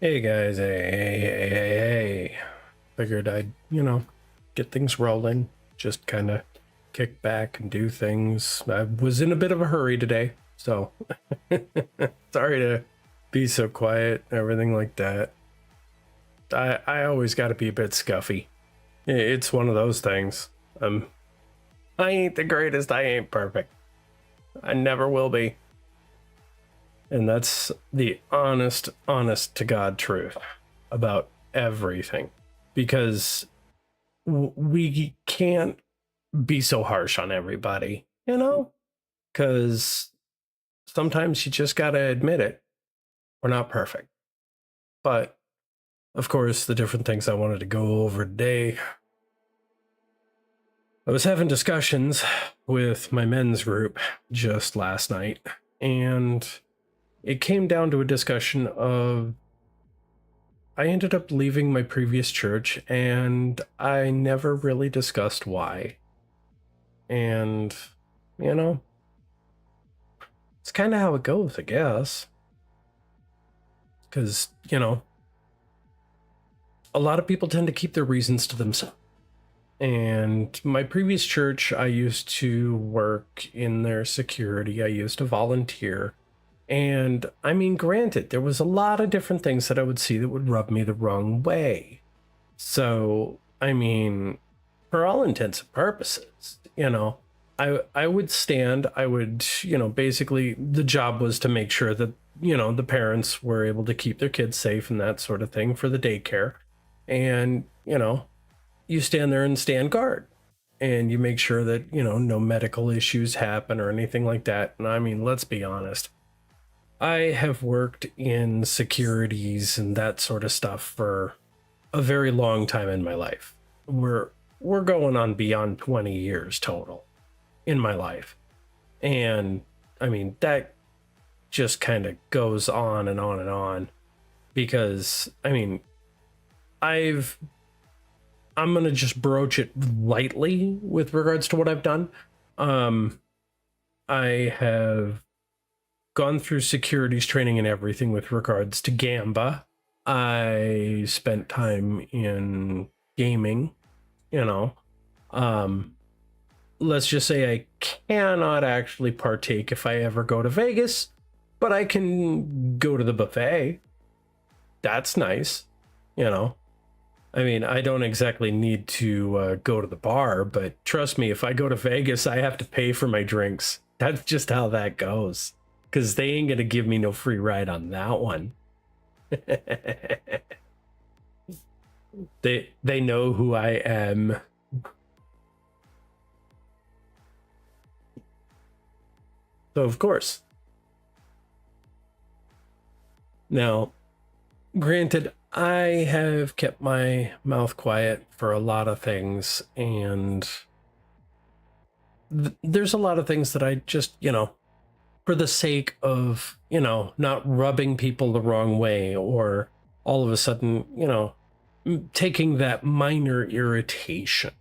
Hey guys, hey. Figured I'd, get things rolling. Just kind of kick back and do things. I was in a bit of a hurry today, so sorry to be so quiet, everything like that. I always got to be a bit scuffy. It's one of those things. I ain't the greatest, I ain't perfect. I never will be. And that's the honest to God truth about everything. Because we can't be so harsh on everybody, Because sometimes you just got to admit it. We're not perfect. But of course, the different things I wanted to go over today. I was having discussions with my men's group just last night, and it came down to a discussion of I ended up leaving my previous church and I never really discussed why. And, you know, it's kind of how it goes, I guess. Because, a lot of people tend to keep their reasons to themselves. And my previous church, I used to work in their security, I used to volunteer. And I mean, granted, there was a lot of different things that I would see that would rub me the wrong way. So, I mean, for all intents and purposes, I would stand, I would, basically the job was to make sure that, the parents were able to keep their kids safe and that sort of thing for the daycare. And, you stand there and stand guard and you make sure that, no medical issues happen or anything like that. And I mean, let's be honest. I have worked in securities and that sort of stuff for a very long time in my life. We're going on beyond 20 years total in my life. And I mean, that just kind of goes on and on and on because I mean, I'm going to just broach it lightly with regards to what I've done. I have gone through securities training and everything with regards to Gamba. I spent time in gaming, let's just say I cannot actually partake if I ever go to Vegas, but I can go to the buffet. That's nice, I mean, I don't exactly need to go to the bar, but trust me, if I go to Vegas, I have to pay for my drinks. That's just how that goes. Because they ain't going to give me no free ride on that one. they know who I am. So, of course. Now, granted, I have kept my mouth quiet for a lot of things, and there's a lot of things that I just, for the sake of, not rubbing people the wrong way or all of a sudden, taking that minor irritation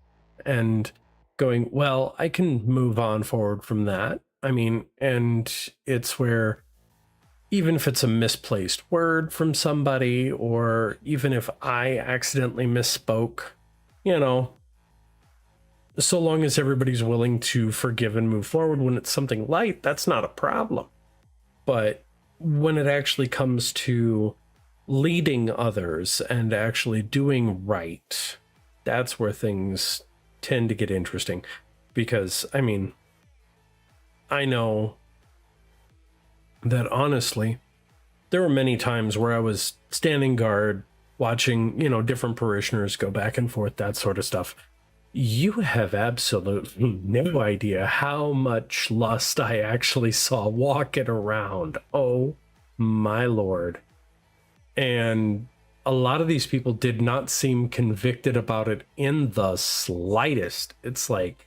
and going, well, I can move on forward from that. I mean, and it's where even if it's a misplaced word from somebody, or even if I accidentally misspoke, so long as everybody's willing to forgive and move forward when it's something light, that's not a problem. But when it actually comes to leading others and actually doing right, that's where things tend to get interesting. Because, I mean, I know that honestly, there were many times where I was standing guard, watching, different parishioners go back and forth, that sort of stuff. You have absolutely no idea how much lust I actually saw walking around. Oh my Lord. And a lot of these people did not seem convicted about it in the slightest. It's like,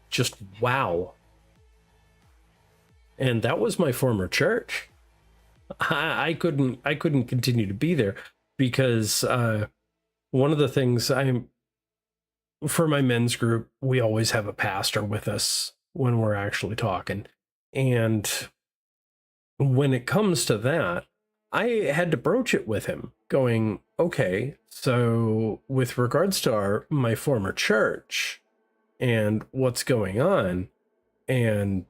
just wow. And that was my former church. I couldn't continue to be there because one of the things for my men's group, we always have a pastor with us when we're actually talking. And when it comes to that, I had to broach it with him, going, okay, so with regards to my former church and what's going on, and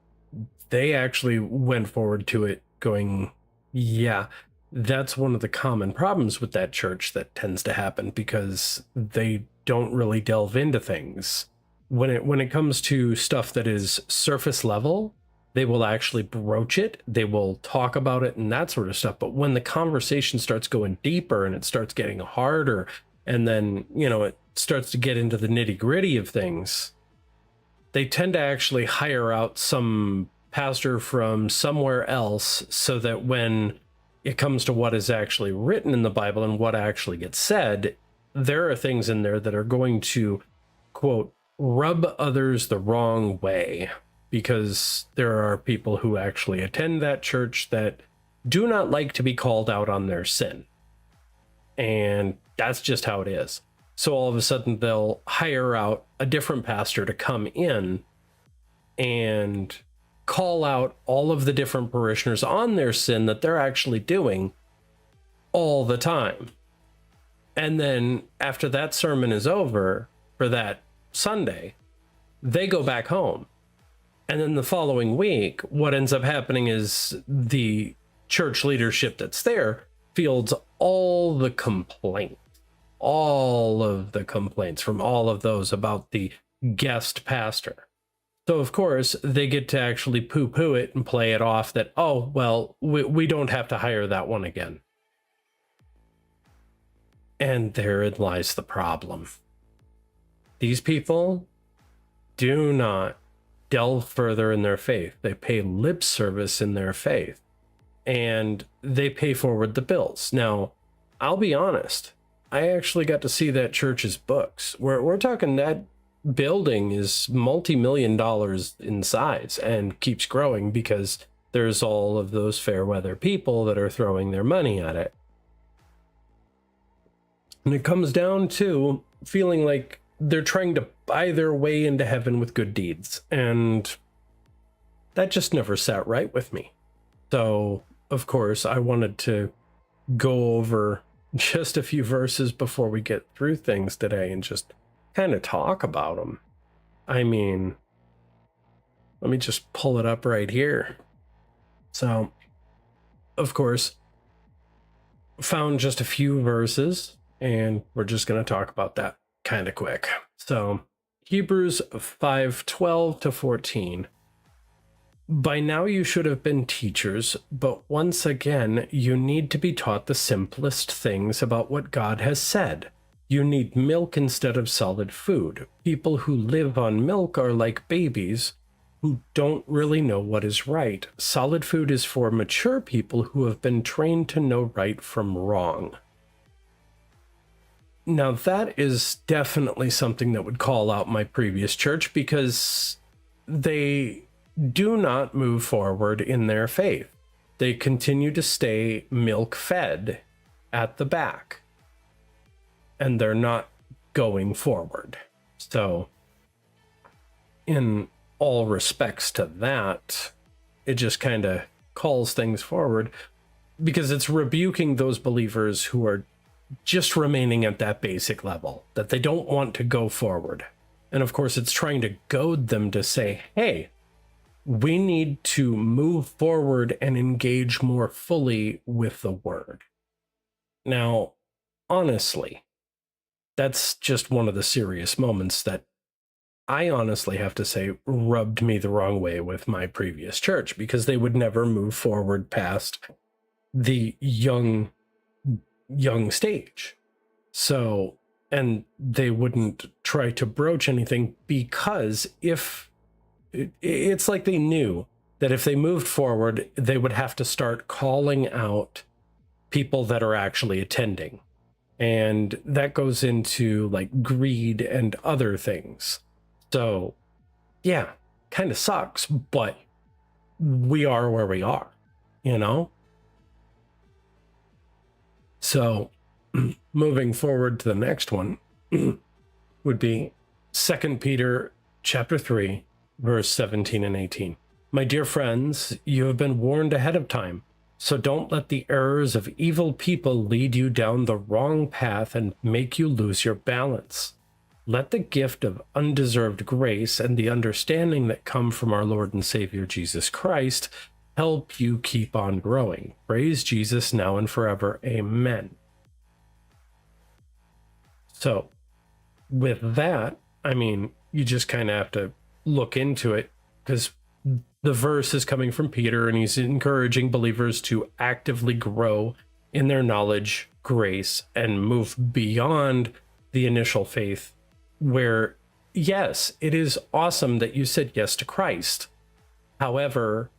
they actually went forward to it going, yeah, that's one of the common problems with that church that tends to happen because they don't really delve into things. When it comes to stuff that is surface level, they will actually broach it, they will talk about it and that sort of stuff. But when the conversation starts going deeper and it starts getting harder, and then, it starts to get into the nitty-gritty of things, they tend to actually hire out some pastor from somewhere else so that when it comes to what is actually written in the Bible and what actually gets said, there are things in there that are going to, quote, rub others the wrong way, because there are people who actually attend that church that do not like to be called out on their sin. And that's just how it is. So all of a sudden they'll hire out a different pastor to come in and call out all of the different parishioners on their sin that they're actually doing all the time. And then after that sermon is over for that Sunday, they go back home. And then the following week, what ends up happening is the church leadership that's there fields all of the complaints from all of those about the guest pastor. So, of course, they get to actually poo-poo it and play it off that, oh, well, we don't have to hire that one again. And therein lies the problem. These people do not delve further in their faith. They pay lip service in their faith, and they pay forward the bills. Now, I'll be honest, I actually got to see that church's books. We're talking that building is multi-million dollars in size and keeps growing because there's all of those fair weather people that are throwing their money at it. And it comes down to feeling like they're trying to buy their way into heaven with good deeds. And that just never sat right with me. So, of course, I wanted to go over just a few verses before we get through things today and just kind of talk about them. I mean, let me just pull it up right here. So, of course, found just a few verses, and we're just going to talk about that kind of quick. So, Hebrews 5:12 to 14. By now you should have been teachers, but once again, you need to be taught the simplest things about what God has said. You need milk instead of solid food. People who live on milk are like babies who don't really know what is right. Solid food is for mature people who have been trained to know right from wrong. Now, that is definitely something that would call out my previous church, because they do not move forward in their faith. They continue to stay milk fed at the back, and they're not going forward. So, in all respects to that, it just kind of calls things forward, because it's rebuking those believers who are just remaining at that basic level, that they don't want to go forward. And of course, it's trying to goad them to say, hey, we need to move forward and engage more fully with the word. Now, honestly, that's just one of the serious moments that I honestly have to say rubbed me the wrong way with my previous church, because they would never move forward past the young stage. So, and they wouldn't try to broach anything, because if it's like they knew that if they moved forward, they would have to start calling out people that are actually attending. And that goes into like greed and other things. So, yeah, kind of sucks, but we are where we are, you know? So, moving forward to the next one would be 2 Peter chapter 3, verse 17 and 18. My dear friends, you have been warned ahead of time, So don't let the errors of evil people lead you down the wrong path and make you lose your balance. Let the gift of undeserved grace and the understanding that come from our Lord and Savior Jesus Christ help you keep on growing. Praise Jesus now and forever. Amen. So, with that, I mean, you just kind of have to look into it, because the verse is coming from Peter, and he's encouraging believers to actively grow in their knowledge, grace, and move beyond the initial faith, where, yes, it is awesome that you said yes to Christ. However,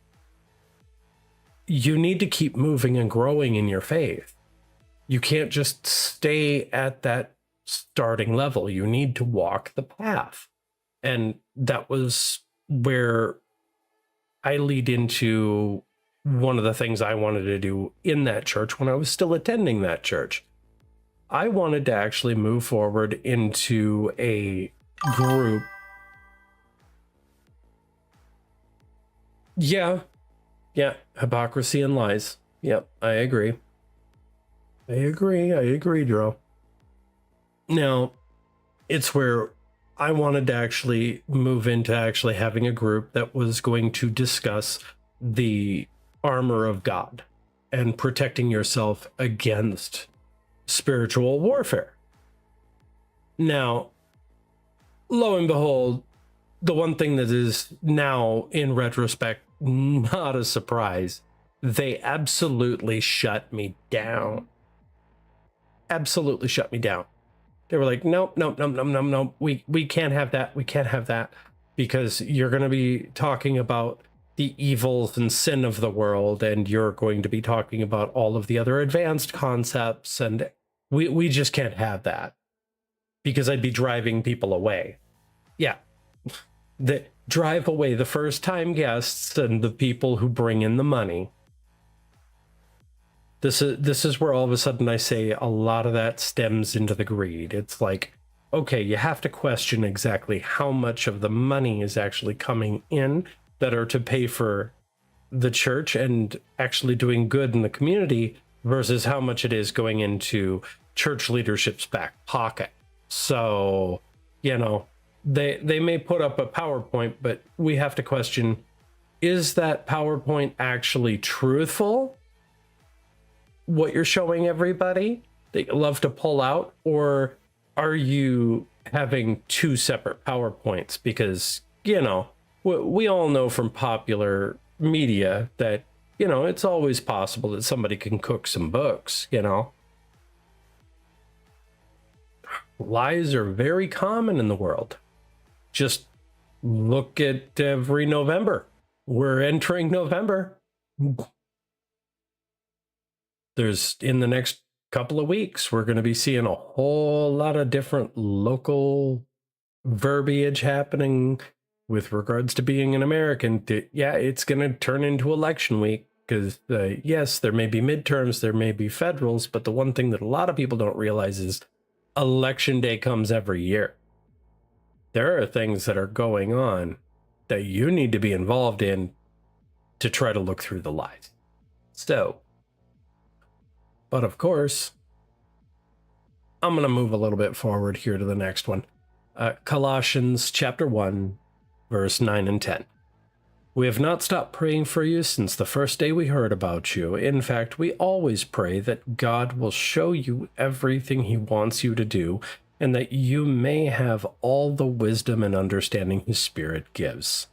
you need to keep moving and growing in your faith. You can't just stay at that starting level. You need to walk the path. And that was where I lead into one of the things I wanted to do in that church when I was still attending that church. I wanted to actually move forward into a group. Yeah, hypocrisy and lies. Yep, I agree. I agree, Drew. Now, it's where I wanted to actually move into actually having a group that was going to discuss the armor of God and protecting yourself against spiritual warfare. Now, lo and behold, the one thing that is now, in retrospect, not a surprise, they absolutely shut me down. Absolutely shut me down. They were like, nope. We can't have that. We can't have that, because you're going to be talking about the evils and sin of the world, and you're going to be talking about all of the other advanced concepts, and we just can't have that, because I'd be driving people away. Yeah. Drive away the first time guests and the people who bring in the money. This is where all of a sudden I say a lot of that stems into the greed. It's like, okay, you have to question exactly how much of the money is actually coming in that are to pay for the church and actually doing good in the community, versus how much it is going into church leadership's back pocket. So, they may put up a PowerPoint, but we have to question, is that PowerPoint actually truthful? What you're showing everybody that you love to pull out, or are you having two separate PowerPoints? Because, we all know from popular media that, it's always possible that somebody can cook some books, Lies are very common in the world. Just look at every November. We're entering November. In the next couple of weeks, we're going to be seeing a whole lot of different local verbiage happening with regards to being an American. Yeah, it's going to turn into election week, because yes, there may be midterms, there may be federals, but the one thing that a lot of people don't realize is election day comes every year. There are things that are going on that you need to be involved in to try to look through the lies. But of course, I'm going to move a little bit forward here to the next one. Colossians chapter 1, verse 9 and 10. We have not stopped praying for you since the first day we heard about you. In fact, we always pray that God will show you everything he wants you to do, and that you may have all the wisdom and understanding his Spirit gives.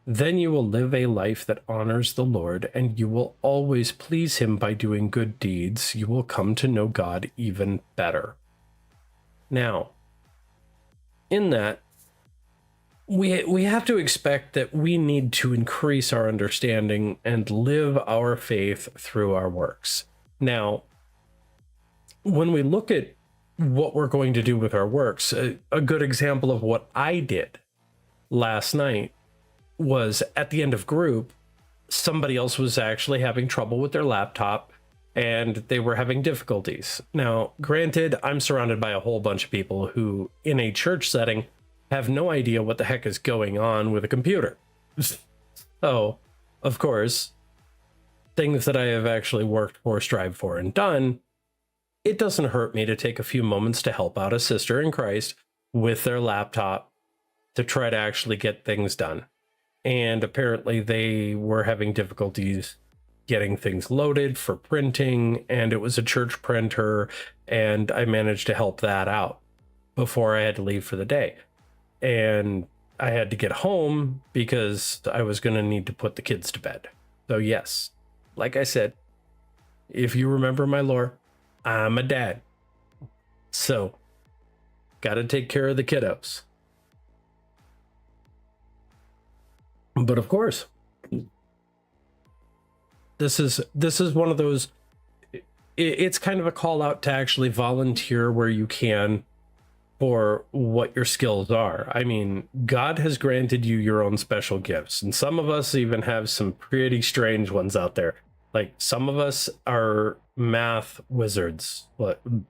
Then you will live a life that honors the Lord, and you will always please him by doing good deeds. You will come to know God even better. Now, in that, we have to expect that we need to increase our understanding and live our faith through our works. Now, when we look at what we're going to do with our works, a good example of what I did last night was, at the end of group, somebody else was actually having trouble with their laptop and they were having difficulties. Now, granted, I'm surrounded by a whole bunch of people who, in a church setting, have no idea what the heck is going on with a computer. So, of course, things that I have actually worked for, strived for, and done, it doesn't hurt me to take a few moments to help out a sister in Christ with their laptop to try to actually get things done. And apparently they were having difficulties getting things loaded for printing, and it was a church printer, and I managed to help that out before I had to leave for the day. And I had to get home because I was going to need to put the kids to bed. So yes, like I said, if you remember my lore, I'm a dad. So, got to take care of the kiddos. But of course, this is one of those, it's kind of a call out to actually volunteer where you can for what your skills are. I mean, God has granted you your own special gifts, and some of us even have some pretty strange ones out there. Like, some of us are math wizards,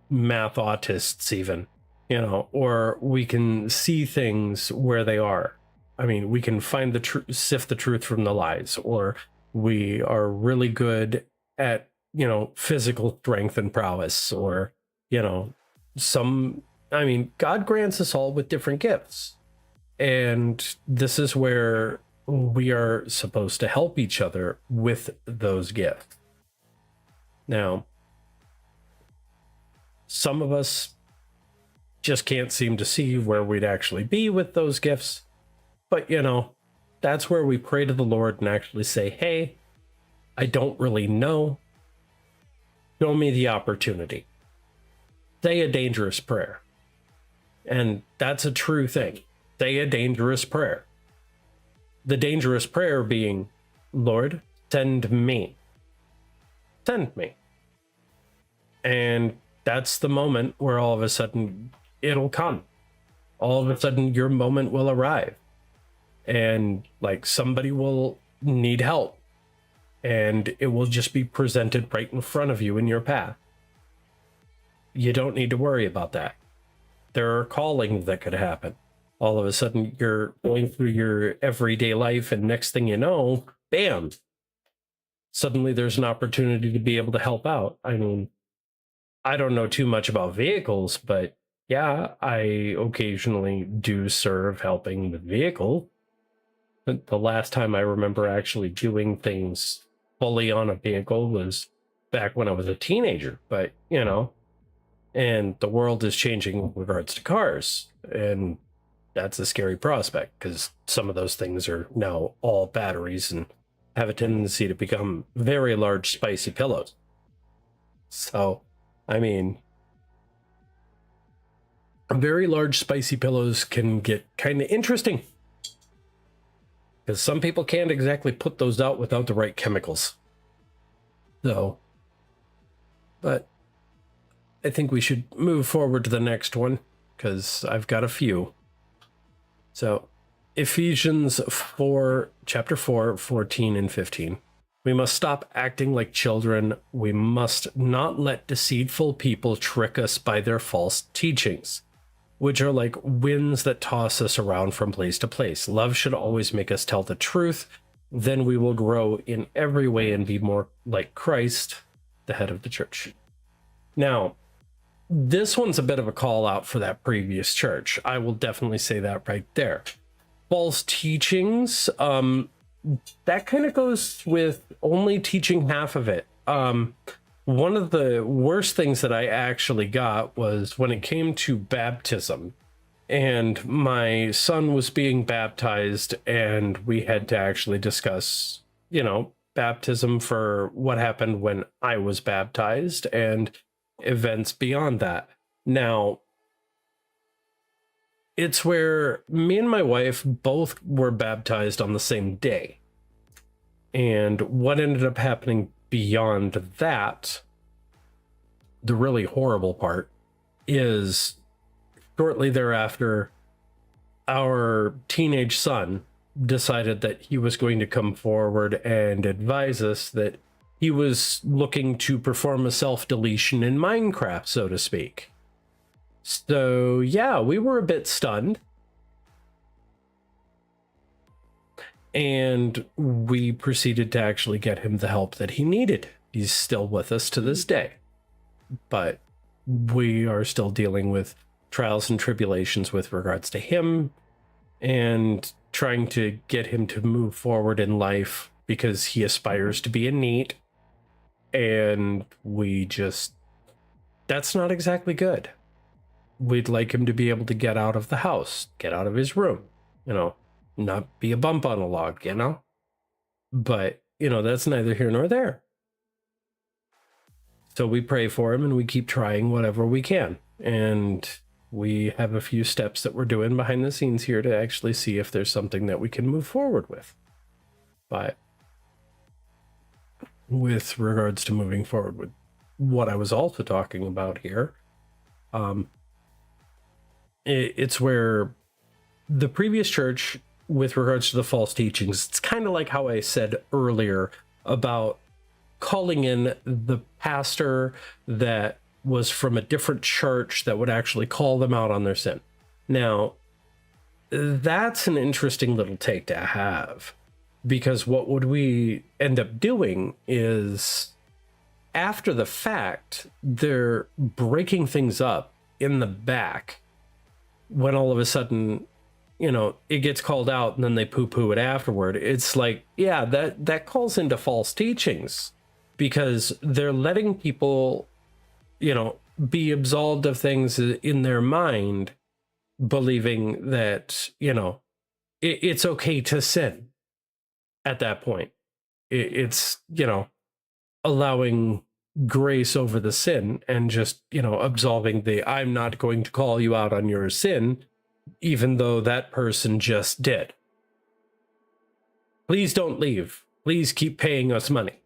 math autists even, or we can see things where they are. I mean, we can find the truth, sift the truth from the lies, or we are really good at, physical strength and prowess, or, God grants us all with different gifts. And this is where we are supposed to help each other with those gifts. Now, some of us just can't seem to see where we'd actually be with those gifts. But, that's where we pray to the Lord and actually say, hey, I don't really know. Show me the opportunity. Say a dangerous prayer. And that's a true thing. Say a dangerous prayer. The dangerous prayer being, Lord, send me. Send me. And that's the moment where all of a sudden it'll come. All of a sudden your moment will arrive. And like somebody will need help. And it will just be presented right in front of you in your path. You don't need to worry about that. There are callings that could happen. All of a sudden you're going through your everyday life, and next thing you know, bam, suddenly there's an opportunity to be able to help out. I mean, I don't know too much about vehicles, but yeah, I occasionally do serve helping with vehicle. The last time I remember actually doing things fully on a vehicle was back when I was a teenager, but and the world is changing with regards to cars, and that's a scary prospect because some of those things are now all batteries and have a tendency to become very large spicy pillows. So, I mean, very large spicy pillows can get kind of interesting because some people can't exactly put those out without the right chemicals. So, but I think we should move forward to the next one because I've got a few. So, Ephesians 4, chapter 4, 14 and 15. We must stop acting like children. We must not let deceitful people trick us by their false teachings, which are like winds that toss us around from place to place. Love should always make us tell the truth. Then we will grow in every way and be more like Christ, the head of the church. Now, this one's a bit of a call out for that previous church. I will definitely say that right there. False teachings, that kind of goes with only teaching half of it. One of the worst things that I actually got was when it came to baptism, and my son was being baptized, and we had to actually discuss, baptism for what happened when I was baptized and events beyond that. Now, it's where me and my wife both were baptized on the same day. And what ended up happening beyond that, the really horrible part, is shortly thereafter, our teenage son decided that he was going to come forward and advise us that he was looking to perform a self-deletion in Minecraft, so to speak. So, yeah, we were a bit stunned. And we proceeded to actually get him the help that he needed. He's still with us to this day. But we are still dealing with trials and tribulations with regards to him and trying to get him to move forward in life because he aspires to be a NEET. And that's not exactly good. We'd like him to be able to get out of the house, get out of his room, not be a bump on a log, But, that's neither here nor there. So we pray for him and we keep trying whatever we can. And we have a few steps that we're doing behind the scenes here to actually see if there's something that we can move forward with. But with regards to moving forward with what I was also talking about here, it's where the previous church, with regards to the false teachings, it's kind of like how I said earlier about calling in the pastor that was from a different church that would actually call them out on their sin. Now, that's an interesting little take to have, because what would we end up doing is, after the fact, they're breaking things up in the back when all of a sudden, it gets called out and then they poo-poo it afterward. It's like, yeah, that calls into false teachings, because they're letting people, be absolved of things in their mind, believing that, it's okay to sin at that point. It's, allowing grace over the sin and just, absolving I'm not going to call you out on your sin, even though that person just did. Please don't leave. Please keep paying us money.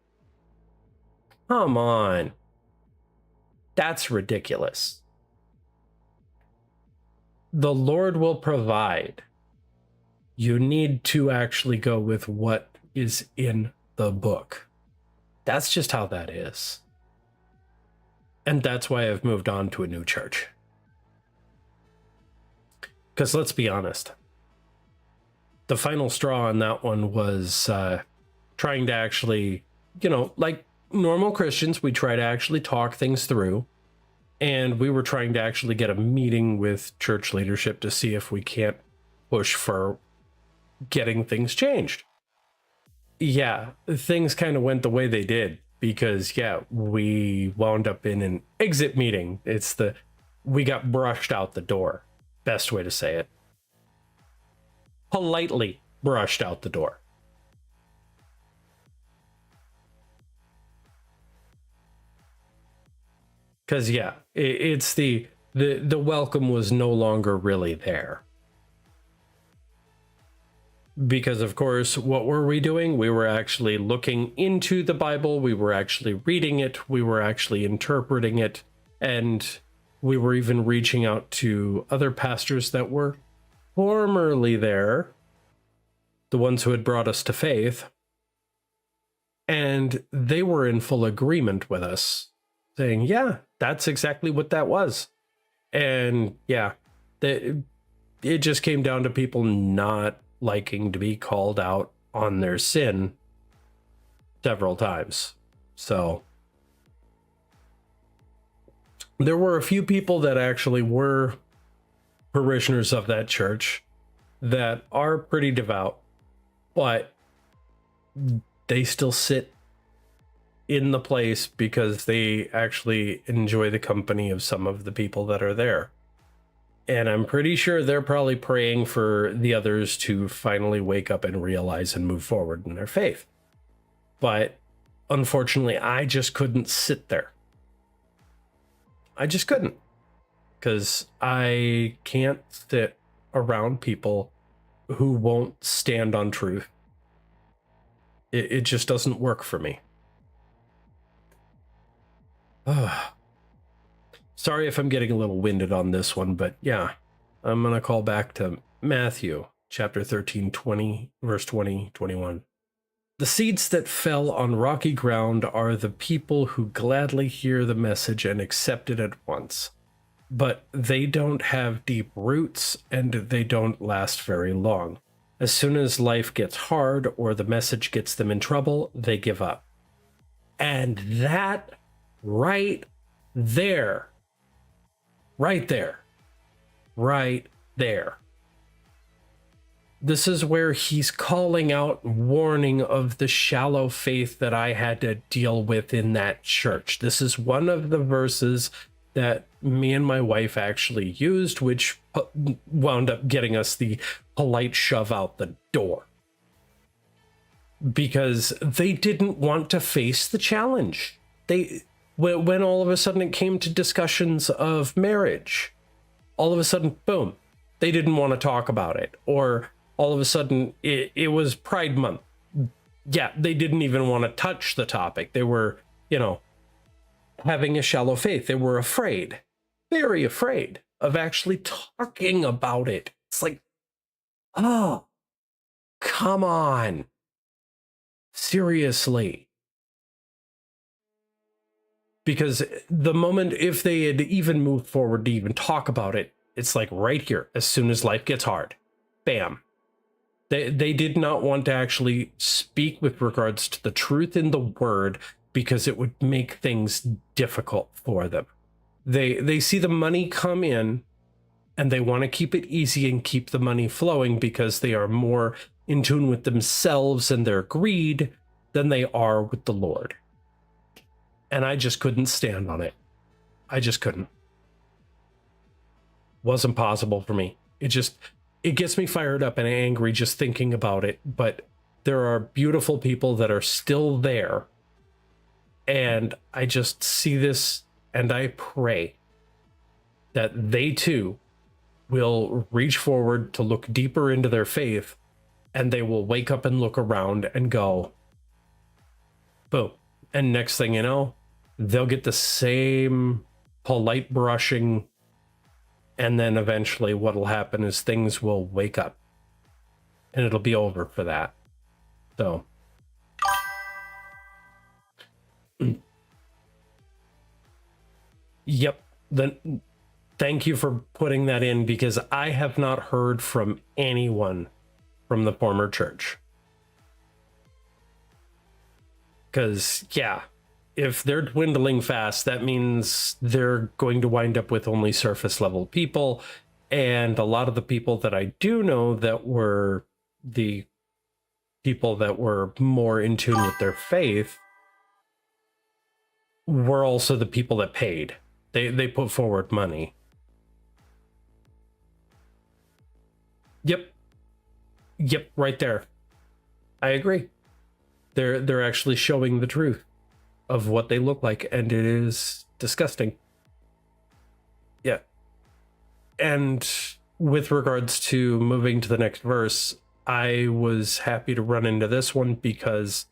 Come on. That's ridiculous. The Lord will provide. You need to actually go with what is in the book. That's just how that is. And that's why I've moved on to a new church. Because let's be honest, the final straw on that one was trying to actually, like normal Christians, we try to actually talk things through. And we were trying to actually get a meeting with church leadership to see if we can't push for getting things changed. Yeah, things kind of went the way they did because, we wound up in an exit meeting. We got brushed out the door. Best way to say it. Politely brushed out the door. Because, it's the welcome was no longer really there. Because, of course, what were we doing? We were actually looking into the Bible. We were actually reading it. We were actually interpreting it. And we were even reaching out to other pastors that were formerly there, the ones who had brought us to faith. And they were in full agreement with us, saying, yeah, that's exactly what that was. And it just came down to people not liking to be called out on their sin several times. So there were a few people that actually were parishioners of that church that are pretty devout, but they still sit in the place because they actually enjoy the company of some of the people that are there. And I'm pretty sure they're probably praying for the others to finally wake up and realize and move forward in their faith. But unfortunately, I just couldn't sit there. I just couldn't. Because I can't sit around people who won't stand on truth. It just doesn't work for me. Sorry if I'm getting a little winded on this one, but I'm going to call back to Matthew chapter 13, 20, verse 20, 21. The seeds that fell on rocky ground are the people who gladly hear the message and accept it at once. But they don't have deep roots and they don't last very long. As soon as life gets hard or the message gets them in trouble, they give up. And that right there, right there, right there. This is where he's calling out, warning of the shallow faith that I had to deal with in that church. This is one of the verses that me and my wife actually used, which wound up getting us the polite shove out the door. Because they didn't want to face the challenge. When all of a sudden it came to discussions of marriage, all of a sudden, boom, they didn't want to talk about it. Or all of a sudden it was Pride Month. Yeah, they didn't even want to touch the topic. They were, having a shallow faith. They were afraid, very afraid of actually talking about it. It's like, oh, come on. Seriously. Because the moment, if they had even moved forward to even talk about it, it's like right here, as soon as life gets hard, bam. They did not want to actually speak with regards to the truth in the word because it would make things difficult for them. They see the money come in and they want to keep it easy and keep the money flowing because they are more in tune with themselves and their greed than they are with the Lord. And I just couldn't stand on it. I just couldn't. Wasn't possible for me. It gets me fired up and angry just thinking about it. But there are beautiful people that are still there. And I just see this and I pray that they too will reach forward to look deeper into their faith, and they will wake up and look around and go, boom. And next thing you know, they'll get the same polite brushing. And then eventually what'll happen is things will wake up and it'll be over for that. So. Yep. Then thank you for putting that in, because I have not heard from anyone from the former church. Because, yeah, if they're dwindling fast, that means they're going to wind up with only surface level people. And a lot of the people that I do know that were the people that were more in tune with their faith were also the people that paid. They put forward money. Yep, right there. I agree. They're actually showing the truth of what they look like, and it is disgusting. Yeah. And with regards to moving to the next verse, I was happy to run into this one because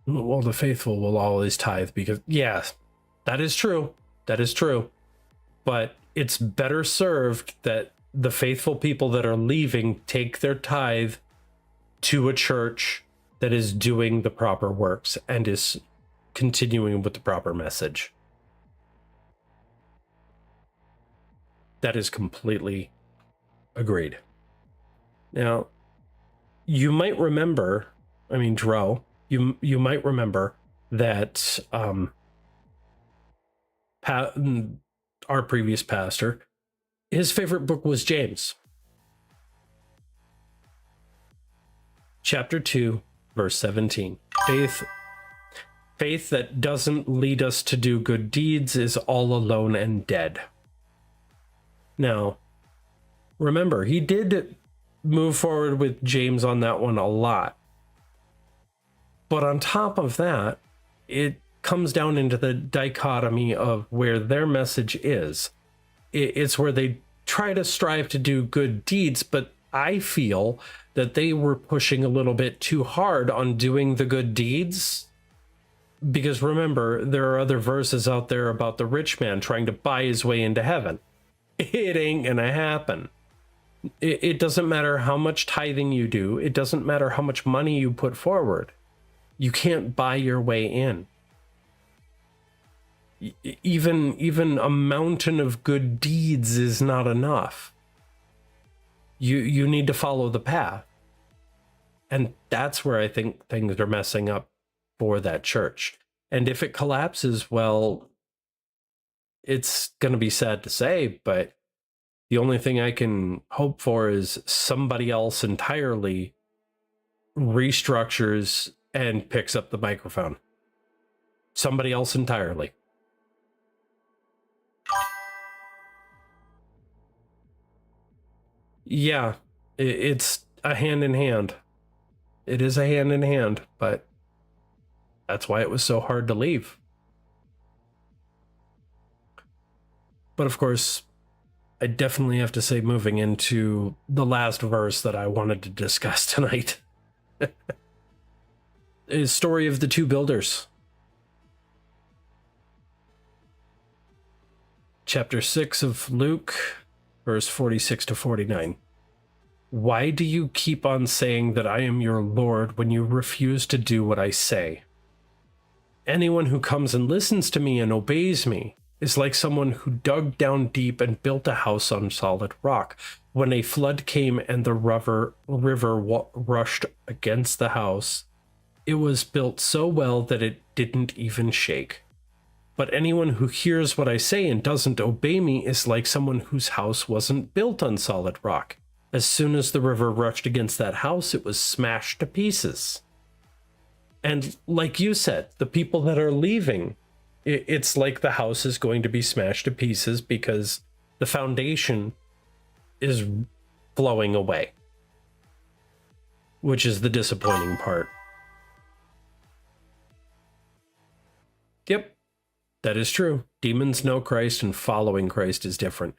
well, the faithful will always tithe, because yeah, that is true. That is true. But it's better served that the faithful people that are leaving take their tithe to a church that is doing the proper works and is continuing with the proper message. That is completely agreed. Now, you might remember, Dro, you might remember that our previous pastor, his favorite book was James. Chapter 2, verse 17. Faith that doesn't lead us to do good deeds is all alone and dead. Now, remember, he did move forward with James on that one a lot. But on top of that, it comes down into the dichotomy of where their message is. It's where they try to strive to do good deeds, but I feel that they were pushing a little bit too hard on doing the good deeds. Because remember, there are other verses out there about the rich man trying to buy his way into heaven. It ain't gonna happen. It doesn't matter how much tithing you do. It doesn't matter how much money you put forward. You can't buy your way in. Even a mountain of good deeds is not enough. You need to follow the path. And that's where I think things are messing up for that church. And if it collapses, well, it's going to be sad to say, but the only thing I can hope for is somebody else entirely restructures and picks up the microphone. Somebody else entirely. Yeah, it's a hand in hand. It is a hand in hand, but that's why it was so hard to leave. But of course, I definitely have to say, moving into the last verse that I wanted to discuss tonight is Story of the Two Builders. Chapter 6 of Luke, verse 46 to 49. Why do you keep on saying that I am your Lord when you refuse to do what I say? Anyone who comes and listens to me and obeys me is like someone who dug down deep and built a house on solid rock. When a flood came and the river rushed against the house, it was built so well that it didn't even shake. But anyone who hears what I say and doesn't obey me is like someone whose house wasn't built on solid rock. As soon as the river rushed against that house, it was smashed to pieces. And like you said, the people that are leaving, it's like the house is going to be smashed to pieces because the foundation is flowing away, which is the disappointing part. Yep, that is true. Demons know Christ and following Christ is different.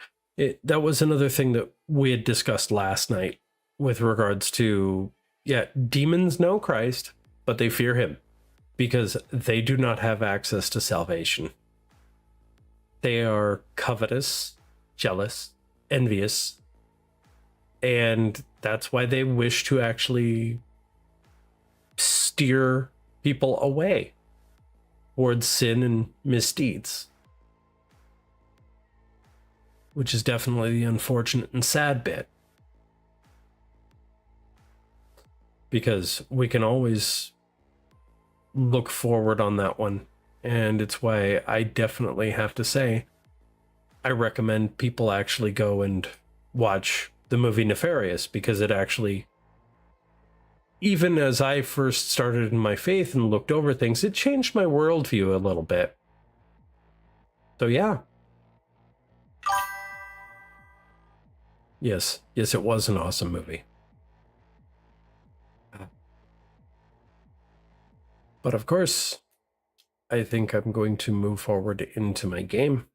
That was another thing that we had discussed last night with regards to, yeah, demons know Christ, but they fear him because they do not have access to salvation. They are covetous, jealous, envious, and that's why they wish to actually steer people away towards sin and misdeeds, which is definitely the unfortunate and sad bit. Because we can always look forward on that one. And it's why I definitely have to say, I recommend people actually go and watch the movie Nefarious, because it actually, even as I first started in my faith and looked over things, it changed my worldview a little bit. So yeah. Yes, it was an awesome movie. But of course, I think I'm going to move forward into my game.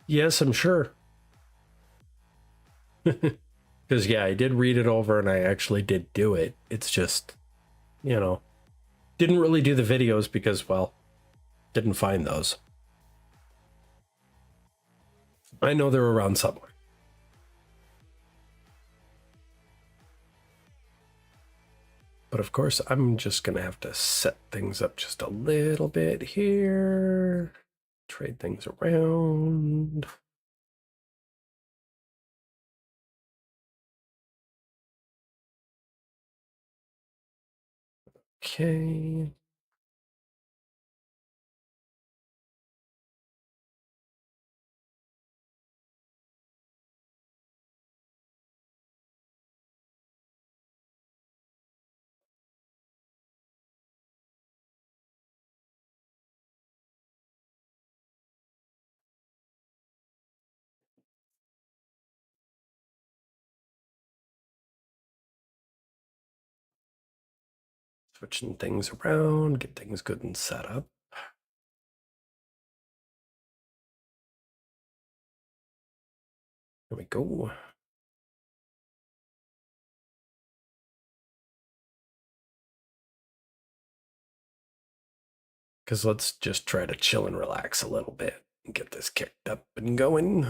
Yes, I'm sure. Because, yeah, I did read it over and I actually did do it. It's just, didn't really do the videos because, well, didn't find those. I know they're around somewhere. But of course, I'm just going to have to set things up just a little bit here. Trade things around. Okay. Switching things around, get things good and set up. There we go. Because let's just try to chill and relax a little bit and get this kicked up and going.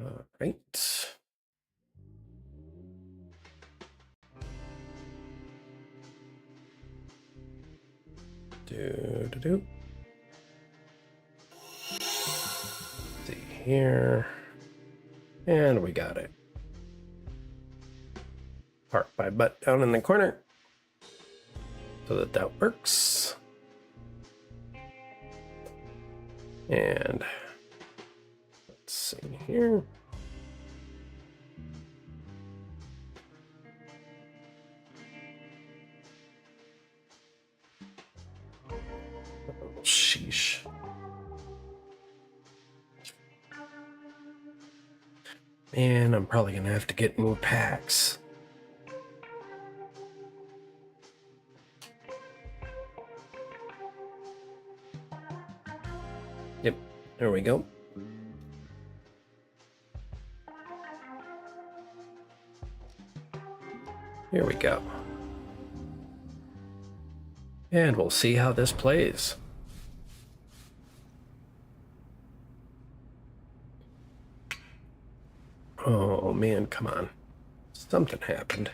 All right. Do. See here. And we got it. Park my butt down in the corner so that works. And let's see here. Oh, sheesh. Man, I'm probably gonna have to get more packs. Yep, there we go. Here we go. And we'll see how this plays. Oh man, come on. Something happened.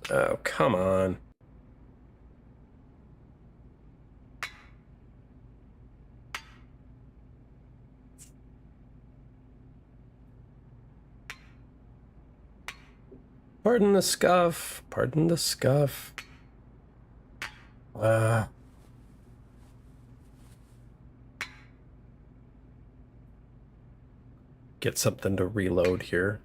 Oh, come on. Pardon the scuff. Pardon the scuff. Get something to reload here.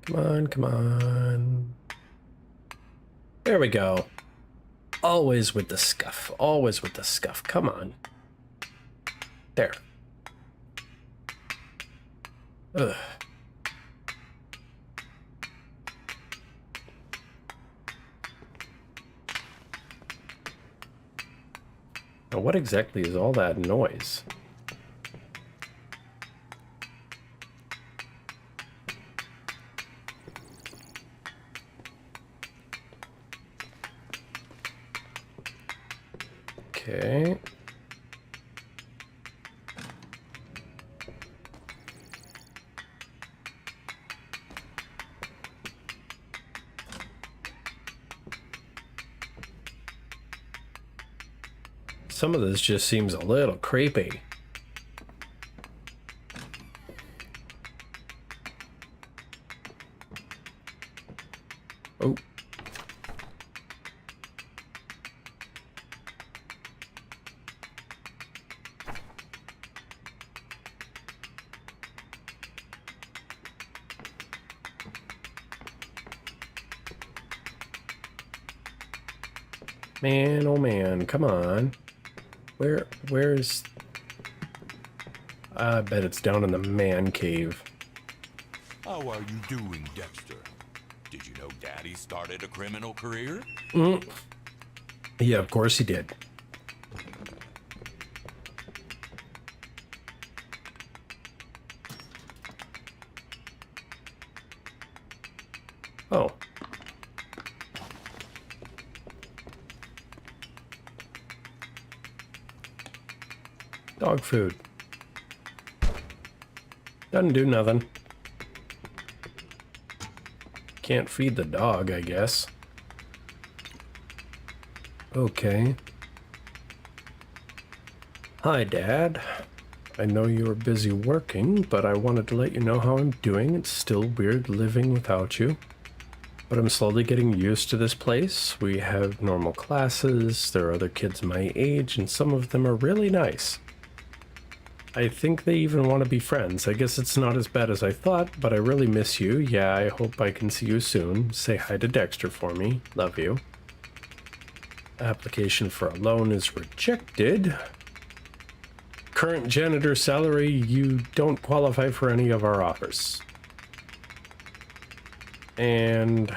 Come on, come on. There we go. Always with the scuff. Always with the scuff. Come on. There. Ugh. Now, what exactly is all that noise? Okay. Some of this just seems a little creepy. Oh. Man, oh man, come on. Where's... I bet it's down in the man cave. How are you doing, Dexter? Did you know Daddy started a criminal career? Yeah, of course he did. Oh. Dog food. Doesn't do nothing. Can't feed the dog, I guess. Okay. Hi, Dad. I know you were busy working, but I wanted to let you know how I'm doing. It's still weird living without you, but I'm slowly getting used to this place. We have normal classes, there are other kids my age, and some of them are really nice. I think they even want to be friends. I guess it's not as bad as I thought, but I really miss you. Yeah, I hope I can see you soon. Say hi to Dexter for me. Love you. Application for a loan is rejected. Current janitor salary, you don't qualify for any of our offers. And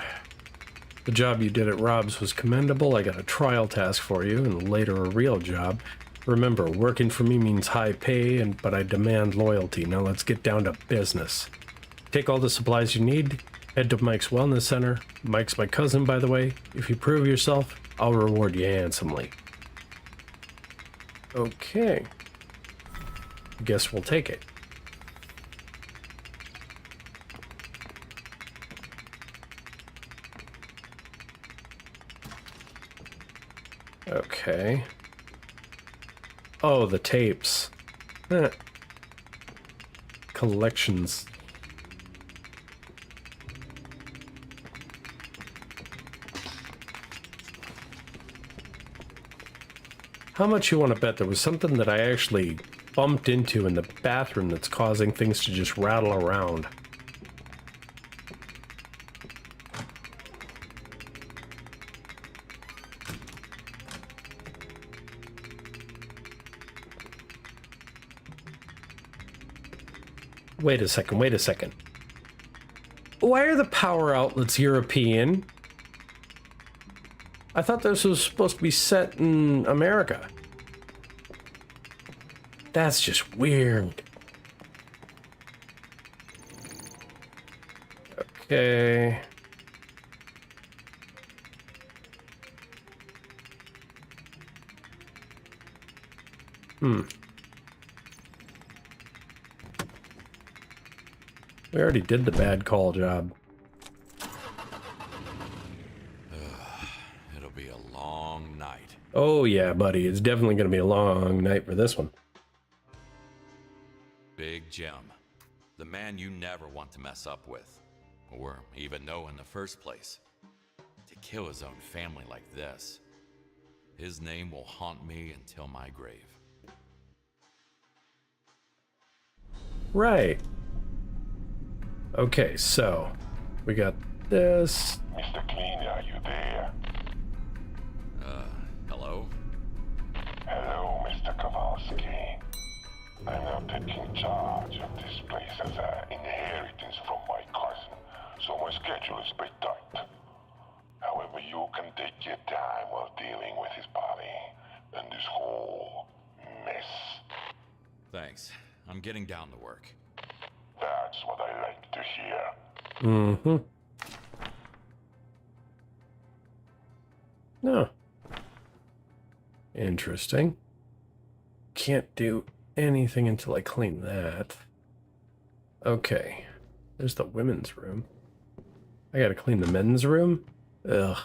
the job you did at Rob's was commendable. I got a trial task for you and later a real job. Remember, working for me means high pay, but I demand loyalty. Now let's get down to business. take all the supplies you need, head to Mike's Wellness Center. Mike's my cousin, by the way. If you prove yourself, I'll reward you handsomely. Okay. Guess we'll take it. Okay. Oh, the tapes. Collections. How much you want to bet there was something that I actually bumped into in the bathroom that's causing things to just rattle around? Wait a second, wait a second. Why are the power outlets European? I thought this was supposed to be set in America. That's just weird. Okay. We already did the bad call job. It'll be a long night. Oh yeah, buddy. It's definitely going to be a long night for this one. Big Jim. The man you never want to mess up with. Or even know in the first place. To kill his own family like this. His name will haunt me until my grave. Right. Okay, so we got this. Mr. Clean, are you there? Hello? Hello, Mr. Kowalski. I'm now taking charge of this place as an inheritance from my cousin, so my schedule is pretty tight. However, you can take your time while dealing with his body and this whole mess. Thanks. I'm getting down to work. That's what I like to hear. Mm-hmm. No. Interesting. Can't do anything until I clean that. Okay. There's the women's room. I gotta clean the men's room? Ugh.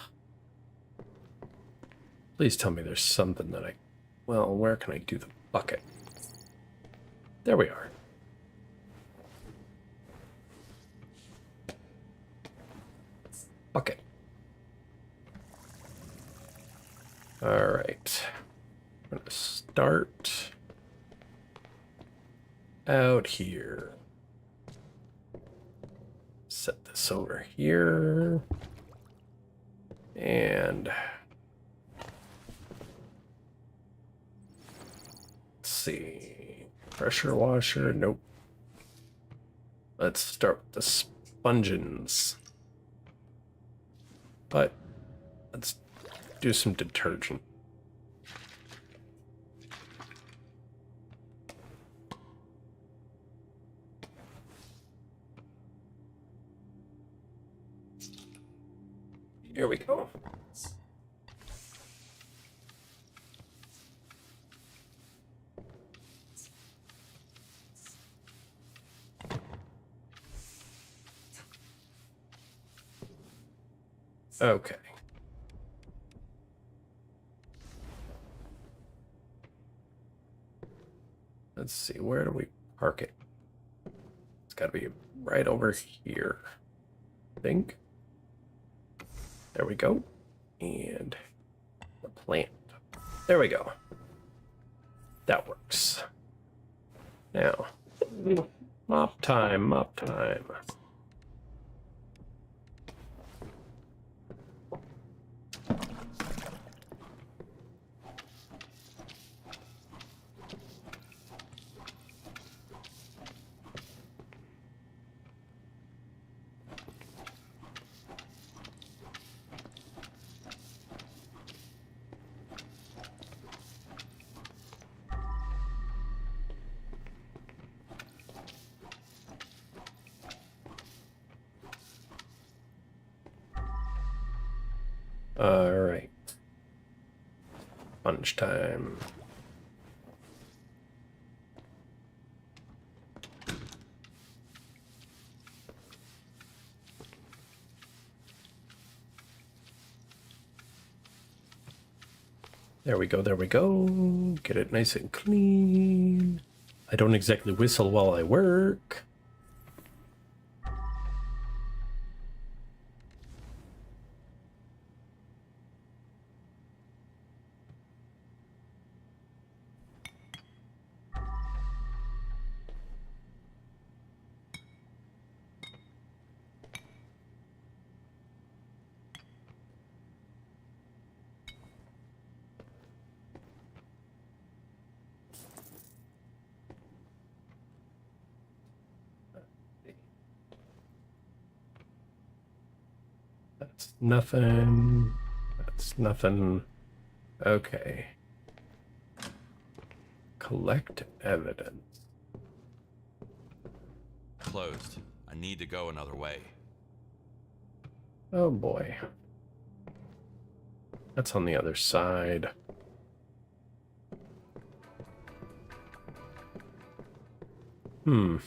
Please tell me there's something that I... Well, where can I do the bucket? There we are. Bucket. All right. I'm gonna start out here. Set this over here. And let's see. Pressure washer, nope. Let's start with the spongins. But let's do some detergent. Here we go. Okay. Let's see, where do we park it? It's got to be right over here, I think. There we go. And the plant. There we go. That works. Now, mop time, mop time. Alright. Lunchtime. There we go, there we go. Get it nice and clean. I don't exactly whistle while I work. That's nothing. That's nothing. Okay. Collect evidence. Closed. I need to go another way. Oh boy. That's on the other side. Hmm.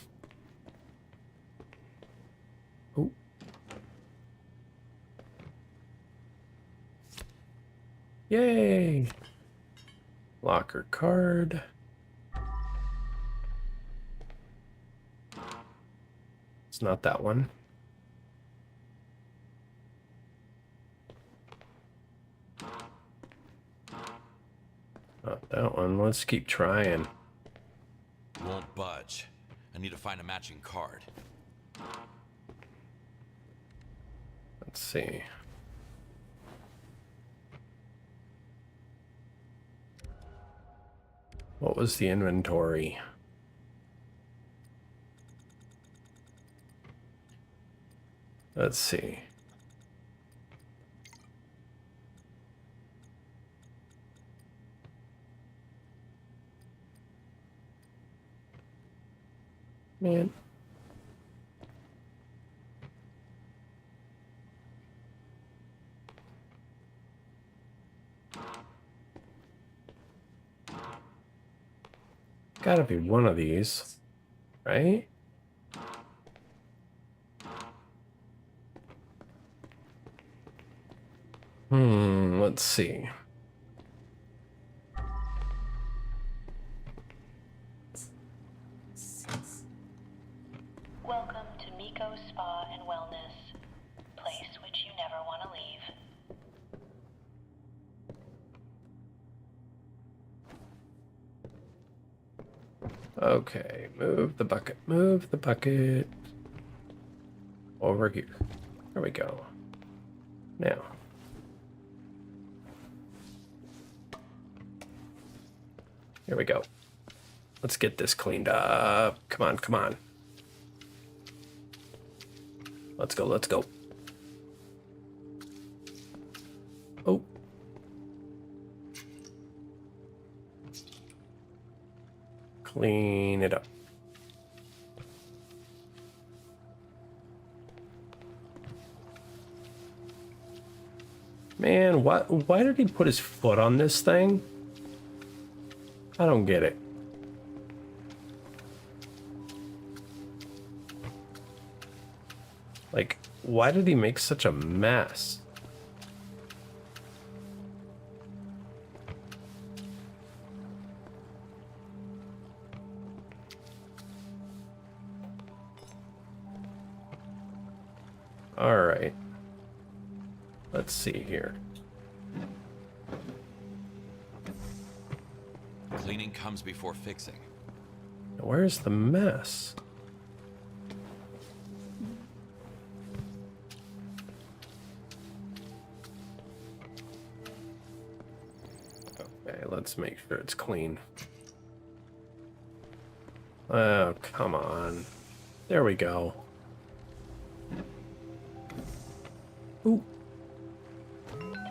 Oh. Yay! Locker card. It's not that one. Not that one. Let's keep trying. Won't budge. I need to find a matching card. Let's see. What was the inventory? Let's see. Man. Gotta be one of these, right? Let's see. Welcome to Miko Spa and Wellness, place which you never want to leave. Okay, move the bucket, move the bucket. Over here. There we go. Now. Here we go. Let's get this cleaned up. Come on, come on. Let's go, let's go. Oh. Clean it up. Man, why did he put his foot on this thing? I don't get it. Like, why did he make such a mess? All right. Let's see here. Cleaning comes before fixing. Where's the mess? Okay, let's make sure it's clean. Oh, come on. There we go. Ooh.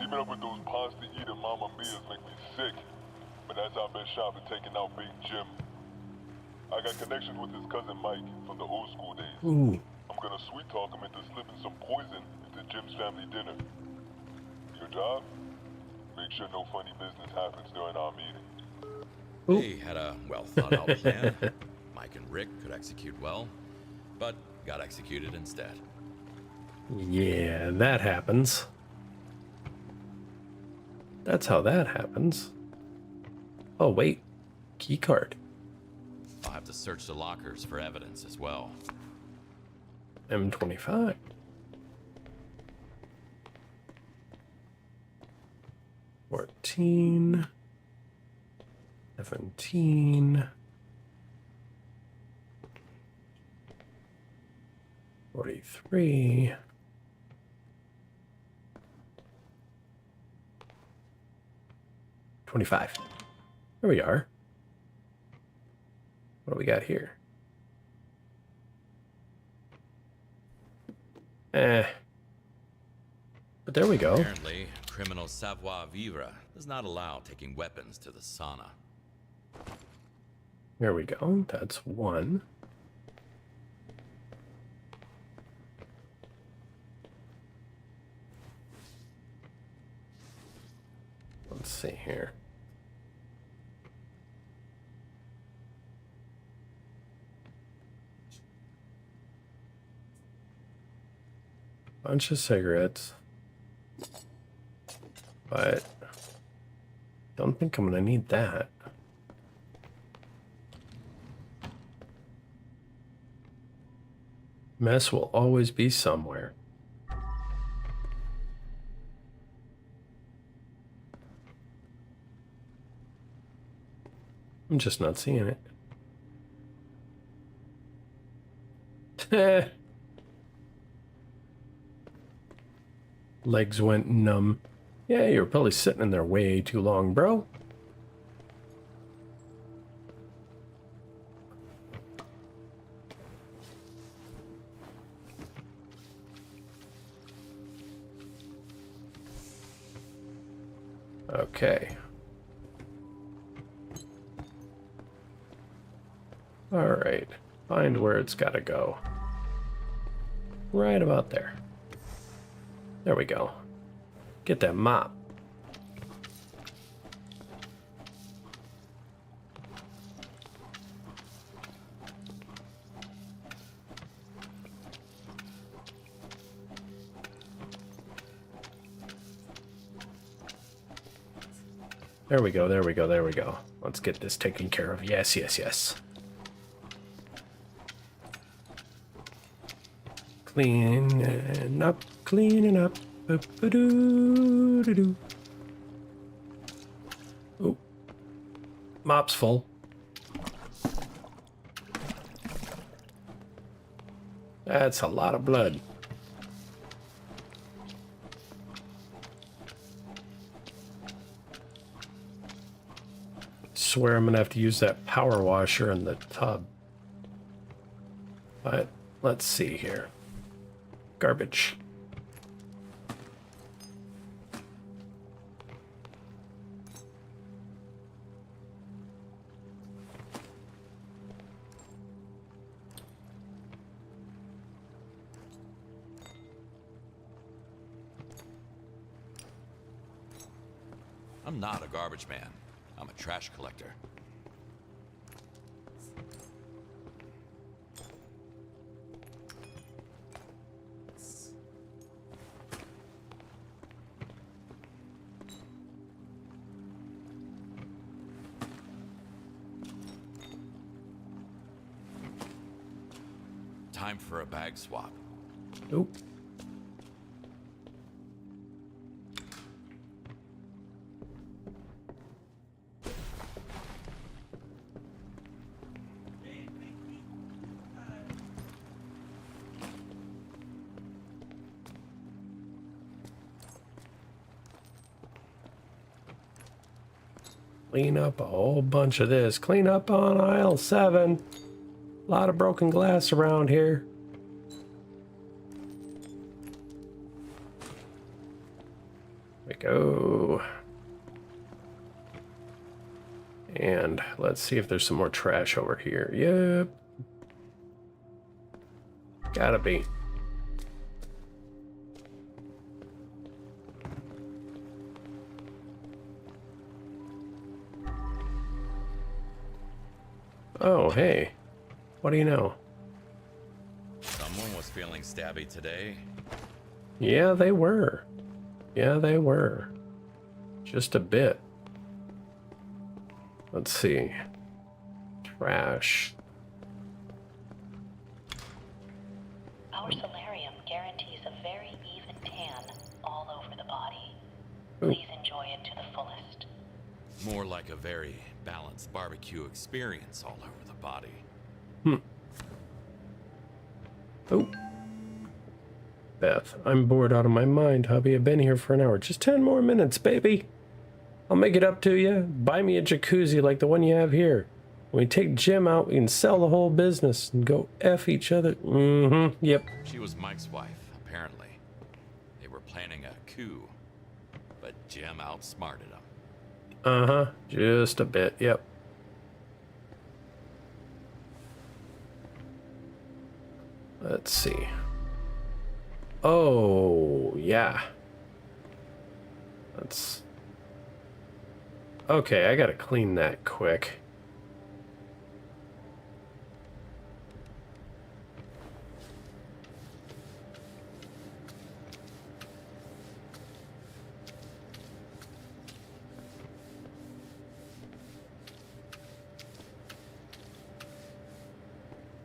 Keeping up with those pasta-eating Mama Mias make me sick. But that's our best shot at taking out Big Jim. I got connections with his cousin Mike from the old school days. Ooh. I'm gonna sweet talk him into slipping some poison into Jim's family dinner. Your Good job? Make sure no funny business happens during our meeting. They had a well thought out plan. Mike and Rick could execute well, but got executed instead. Yeah, that happens. That's how that happens. Oh, wait. Key card. I'll have to search the lockers for evidence as well. M25. $14. $17. $43. $25. There we are. What do we got here? But there we go. Apparently, criminal savoir-vivre does not allow taking weapons to the sauna. There we go. That's one. Let's see here. Bunch of cigarettes. But don't think I'm gonna need that. Mess will always be somewhere. I'm just not seeing it. Legs went numb. Yeah, you were probably sitting in there way too long, bro. Okay. All right. Find where it's got to go. Right about there. There we go. Get that mop. There we go, there we go, there we go. Let's get this taken care of. Yes, yes, yes. Cleaning up, cleaning up. Boop-a-doo-doo-doo. Oh, mop's full. That's a lot of blood. Swear I'm gonna have to use that power washer in the tub. But let's see here. Garbage. I'm not a garbage man. I'm a trash collector. Time for a bag swap. Nope. Clean up a whole bunch of this. Clean up on aisle 7. A lot of broken glass around here. There we go. And let's see if there's some more trash over here. Yep. Gotta be. Oh, hey. What do you know? Someone was feeling stabby today. Yeah, they were. Yeah, they were. Just a bit. Let's see. Trash. Our solarium guarantees a very even tan all over the body. Ooh. Please enjoy it to the fullest. More like a very balanced barbecue experience all over the body. Oh. Beth, I'm bored out of my mind, hubby. I've been here for an hour. Just 10 more minutes, baby. I'll make it up to you. Buy me a jacuzzi like the one you have here. When we take Jim out, we can sell the whole business and go F each other. Mm-hmm. Yep. She was Mike's wife, apparently. They were planning a coup, but Jim outsmarted him. Uh-huh. Just a bit. Yep. Let's see. Oh, yeah. Let's... Okay, I gotta clean that quick.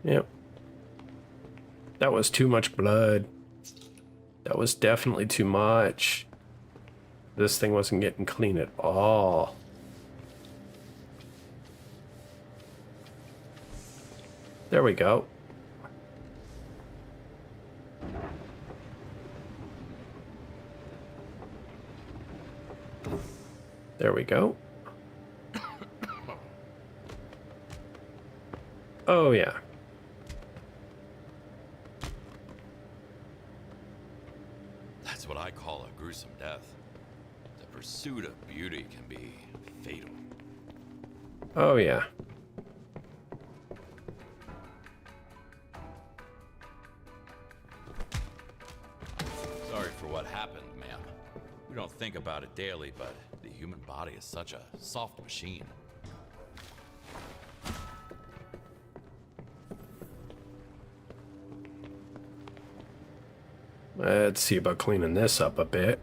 Yep. That was too much blood. That was definitely too much. This thing wasn't getting clean at all. There we go. There we go. Oh, yeah. That's what I call a gruesome death. The pursuit of beauty can be fatal. Oh, yeah. Sorry for what happened, ma'am. We don't think about it daily, but the human body is such a soft machine. Let's see about cleaning this up a bit.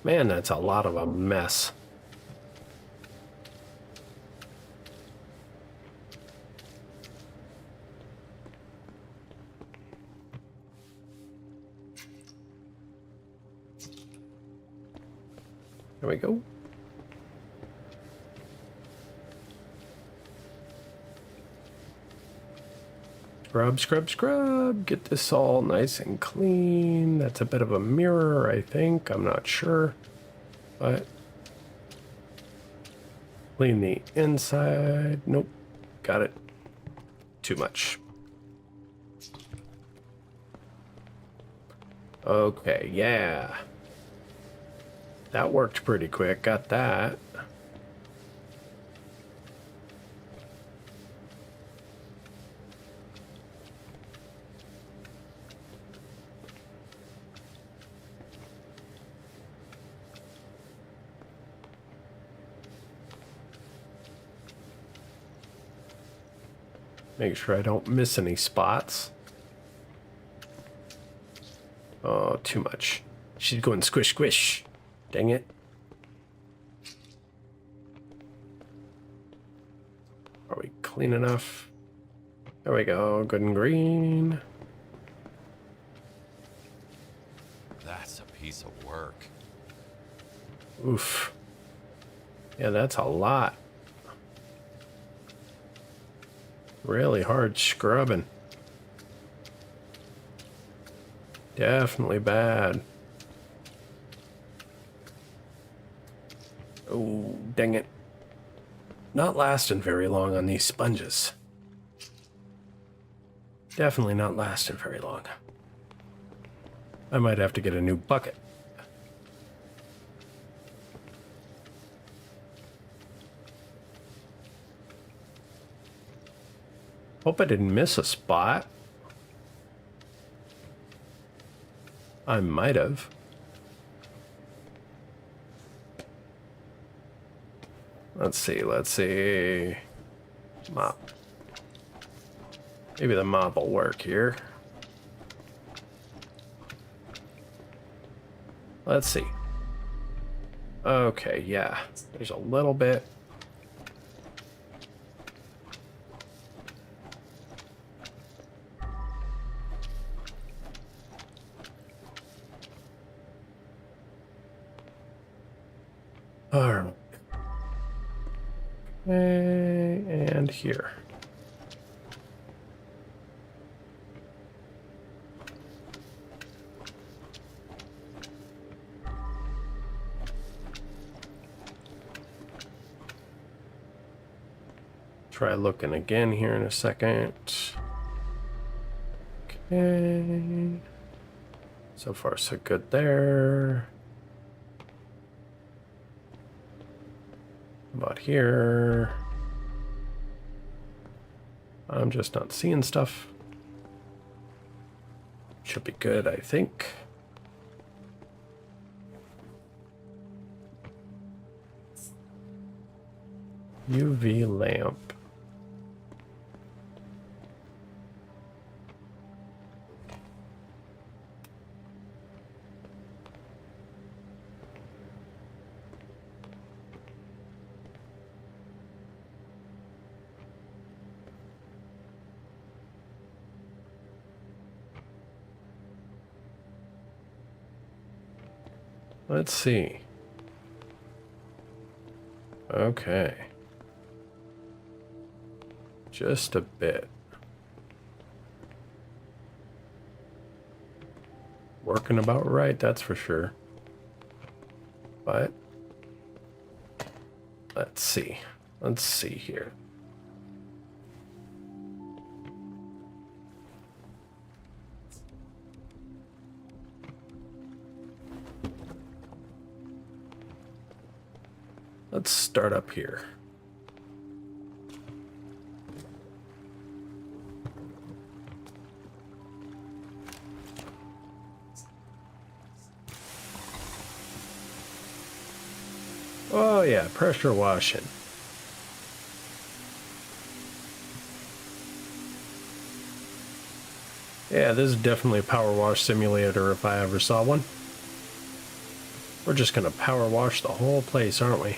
Man, that's a lot of a mess. There we go. Scrub, scrub, scrub. Get this all nice and clean. That's a bit of a mirror, I think. I'm not sure. But clean the inside. Nope. Got it. Too much. Okay, yeah. That worked pretty quick. Got that. Make sure I don't miss any spots. Oh, too much. She's going squish, squish. Dang it. Are we clean enough? There we go. Good and green. That's a piece of work. Oof. Yeah, that's a lot. Really hard scrubbing. Definitely bad. Oh, dang it. Not lasting very long on these sponges. Definitely not lasting very long. I might have to get a new bucket. Hope I didn't miss a spot. I might have. Let's see. Mop. Maybe the mop will work here. Let's see. Okay, yeah. There's a little bit. Alright. Okay, and here. Try looking again here in a second. Okay. So far, so good there. About here. I'm just not seeing stuff. Should be good, I think. UV lamp. Let's see. Okay. Just a bit. Working about right, that's for sure. But let's see. Let's see here. Let's start up here. Oh yeah, pressure washing. Yeah, this is definitely a power wash simulator if I ever saw one. We're just gonna power wash the whole place, aren't we?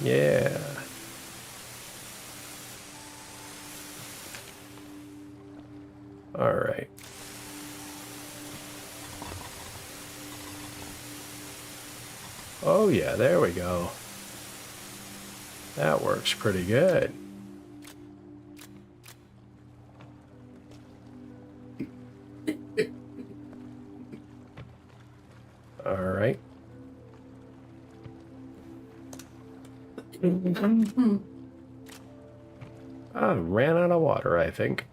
Yeah. All right. Oh yeah, there we go. That works pretty good. All right. I ran out of water, I think.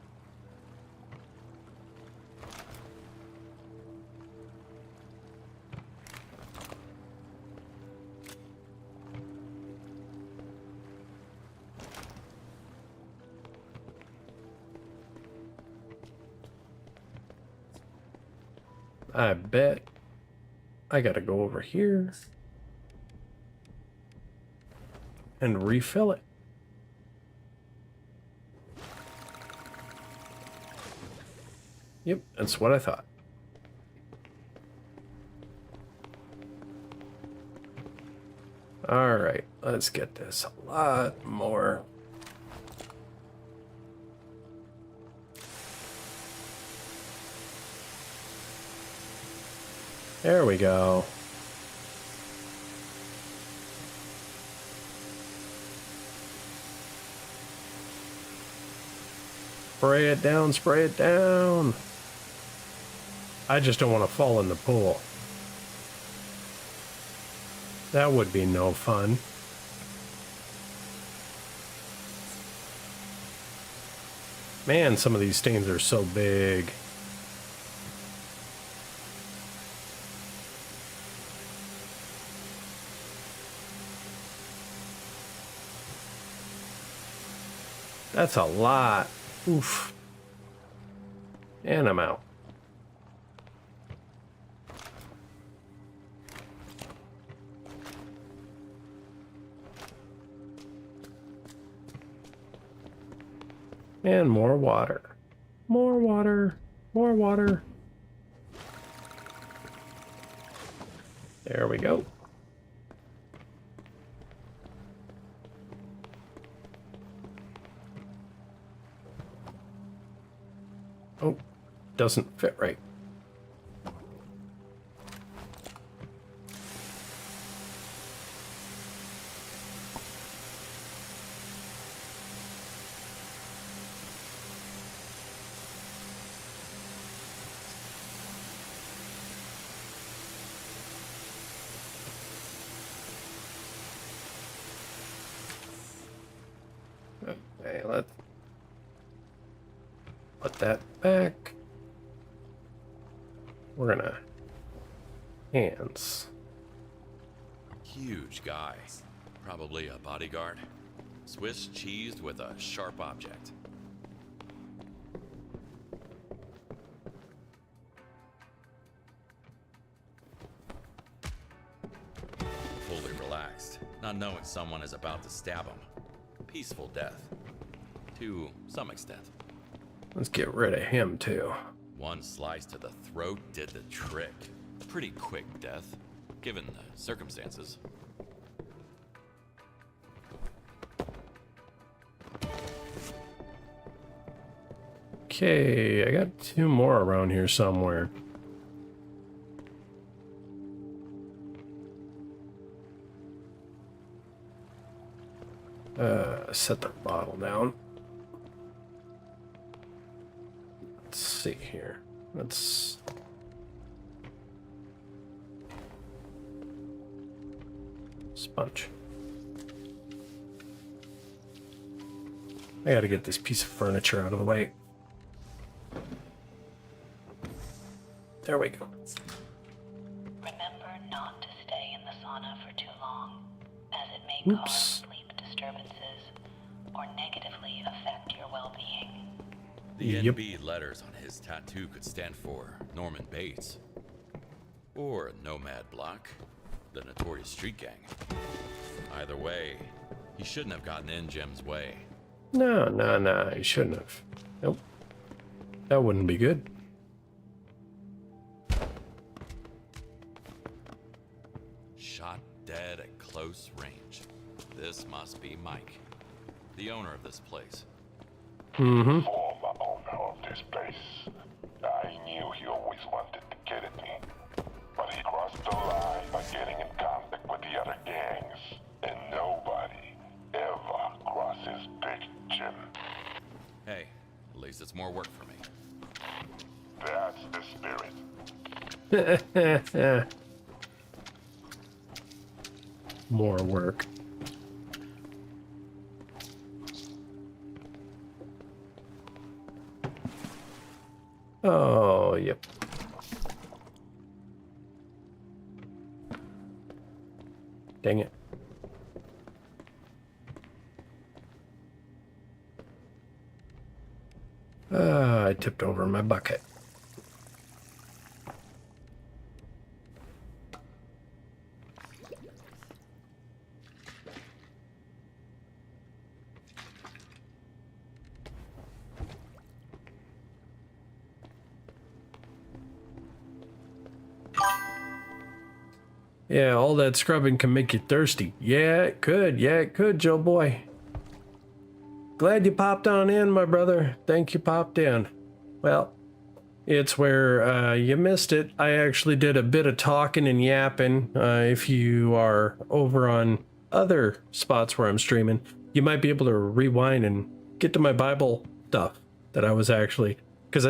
I bet I gotta go over here and refill it. Yep, that's what I thought. All right, let's get this a lot more. There we go. Spray it down, spray it down. I just don't want to fall in the pool. That would be no fun. Man, some of these stains are so big. That's a lot. Oof. And I'm out. And more water. More water. More water. There we go. Oh, doesn't fit right. Okay, let's put that back. We're gonna hands. Huge guy. Probably a bodyguard. Swiss cheesed with a sharp object. Fully relaxed, not knowing someone is about to stab him. Peaceful death. To some extent. Let's get rid of him too. One slice to the throat did the trick. Pretty quick death, given the circumstances. Okay, I got 2 more around here somewhere. Set the bottle down. Let's see here. Let's... Sponge. I gotta get this piece of furniture out of the way. There we go. Remember not to stay in the sauna for too long, as it may Oops. cause sleep disturbances or negatively affect your well-being. The Yep. NB letters on his tattoo could stand for Norman Bates. Or Nomad Block, the notorious street gang. Either way, he shouldn't have gotten in Jim's way. No, you shouldn't have. Nope. That wouldn't be good. Shot dead at close range. This must be Mike, the owner of this place. Mm-hmm. Former owner of this place. I knew he always wanted to get at me. But he crossed the line by getting in contact with the other gangs. And nobody ever crosses Big Jim. Hey, at least it's more work for me. That's the spirit. More work. Oh, yep. Dang it. I tipped over my bucket. Yeah, all that scrubbing can make you thirsty. Yeah, it could. Yeah, it could, Joe boy. Glad you popped on in, my brother. Thank you, popped in. Well, it's where you missed it. I actually did a bit of talking and yapping. If you are over on other spots where I'm streaming, you might be able to rewind and get to my Bible stuff that I was actually... Because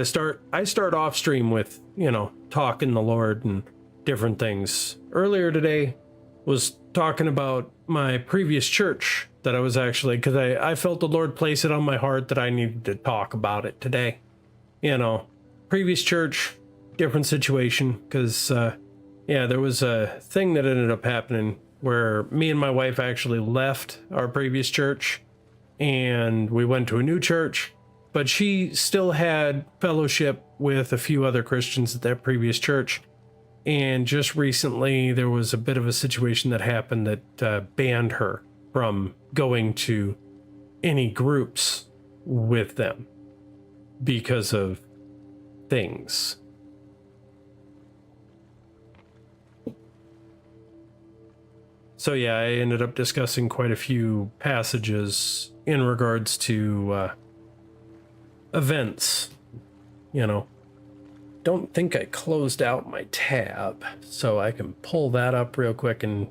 I start off stream with, you know, talking the Lord and different things. Earlier today was talking about my previous church that I was actually, because I felt the Lord place it on my heart that I needed to talk about it today. You know, previous church, different situation, because yeah, there was a thing that ended up happening where me and my wife actually left our previous church, and we went to a new church, but she still had fellowship with a few other Christians at that previous church. And just recently, there was a bit of a situation that happened that banned her from going to any groups with them because of things. So yeah, I ended up discussing quite a few passages in regards to events. You know, don't think I closed out my tab, so I can pull that up real quick and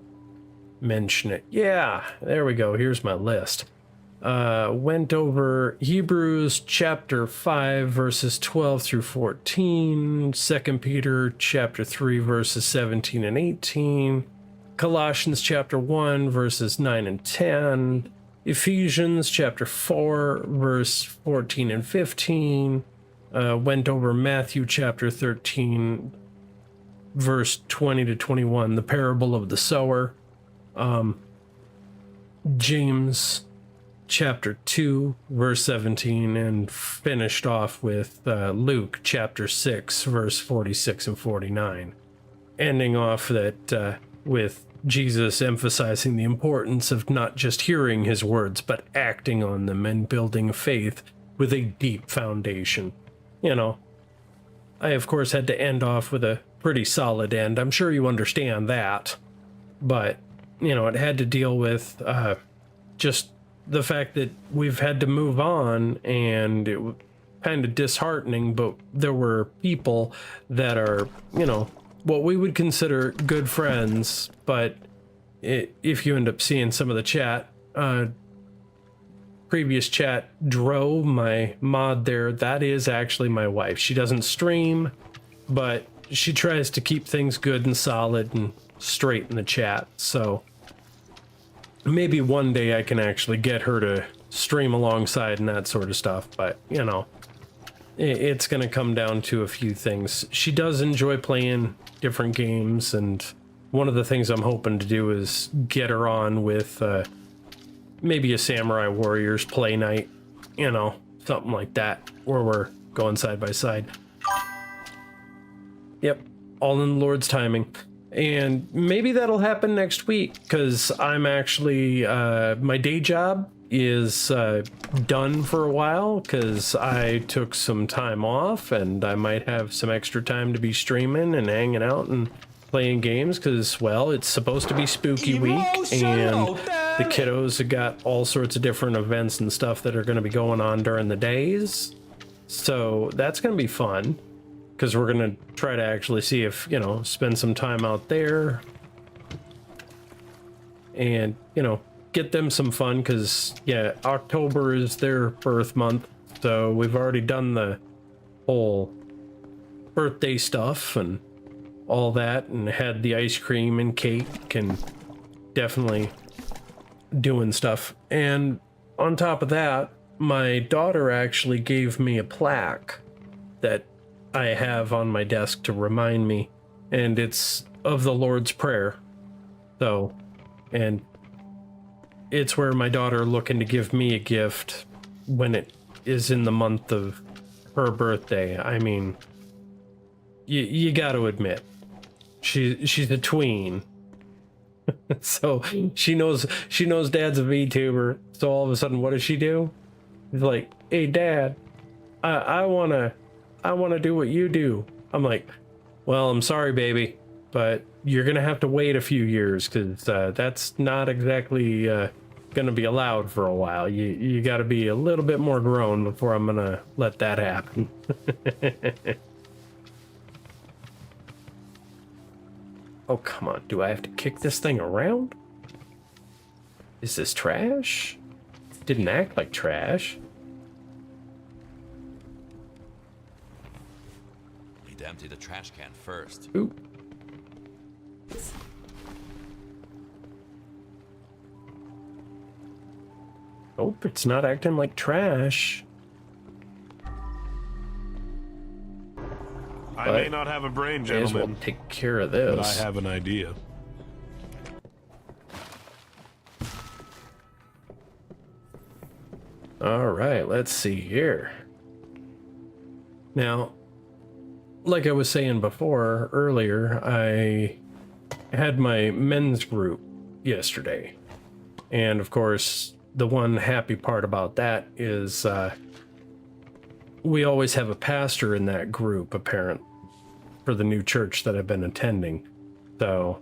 mention it. Yeah, there we go. Here's my list. Went over Hebrews chapter 5 verses 12 through 14, 2 Peter chapter 3 verses 17 and 18, Colossians chapter 1 verses 9 and 10, Ephesians chapter 4 verse 14 and 15, went over Matthew chapter 13 verse 20 to 21, the parable of the sower, James chapter 2 verse 17, and finished off with Luke chapter 6 verse 46 and 49, ending off that with Jesus emphasizing the importance of not just hearing his words but acting on them and building faith with a deep foundation. You know, I of course had to end off with a pretty solid end. I'm sure you understand that, but you know, it had to deal with just the fact that we've had to move on, and it was kind of disheartening, but there were people that are, you know, what we would consider good friends, but if you end up seeing some of the chat, previous chat, Dro, my mod there, that is actually my wife. She doesn't stream, but she tries to keep things good and solid and straight in the chat, so maybe one day I can actually get her to stream alongside and that sort of stuff, but you know, it's going to come down to a few things. She does enjoy playing different games, and one of the things I'm hoping to do is get her on with maybe a Samurai Warriors play night, you know, something like that, where we're going side by side. Yep, all in the Lord's timing. And maybe that'll happen next week, because I'm actually, my day job is done for a while, because I took some time off, and I might have some extra time to be streaming and hanging out and playing games, because, well, it's supposed to be spooky week, and the kiddos have got all sorts of different events and stuff that are going to be going on during the days. So that's going to be fun, because we're going to try to actually see if, you know, spend some time out there and, you know, get them some fun, because, yeah, October is their birth month, so we've already done the whole birthday stuff and all that, and had the ice cream and cake, and definitely doing stuff. And on top of that, my daughter actually gave me a plaque that I have on my desk to remind me, and it's of the Lord's Prayer. So, and it's where my daughter looking to give me a gift when it is in the month of her birthday. I mean, you got to admit, she's a tween. So she knows dad's a VTuber. So all of a sudden, what does she do? She's like, "Hey dad, I wanna do what you do." I'm like, "Well, I'm sorry, baby, but you're gonna have to wait a few years, because that's not exactly gonna be allowed for a while. You got to be a little bit more grown before I'm gonna let that happen." Oh, come on. Do I have to kick this thing around? Is this trash? Didn't act like trash. Need to empty the trash can first. Ooh. Nope, it's not acting like trash. I may not have a brain, May as well gentlemen, take care of this. but I have an idea. All right, let's see here. Now, like I was saying before, earlier, I had my men's group yesterday. And of course, the one happy part about that is we always have a pastor in that group, apparently, for the new church that I've been attending. So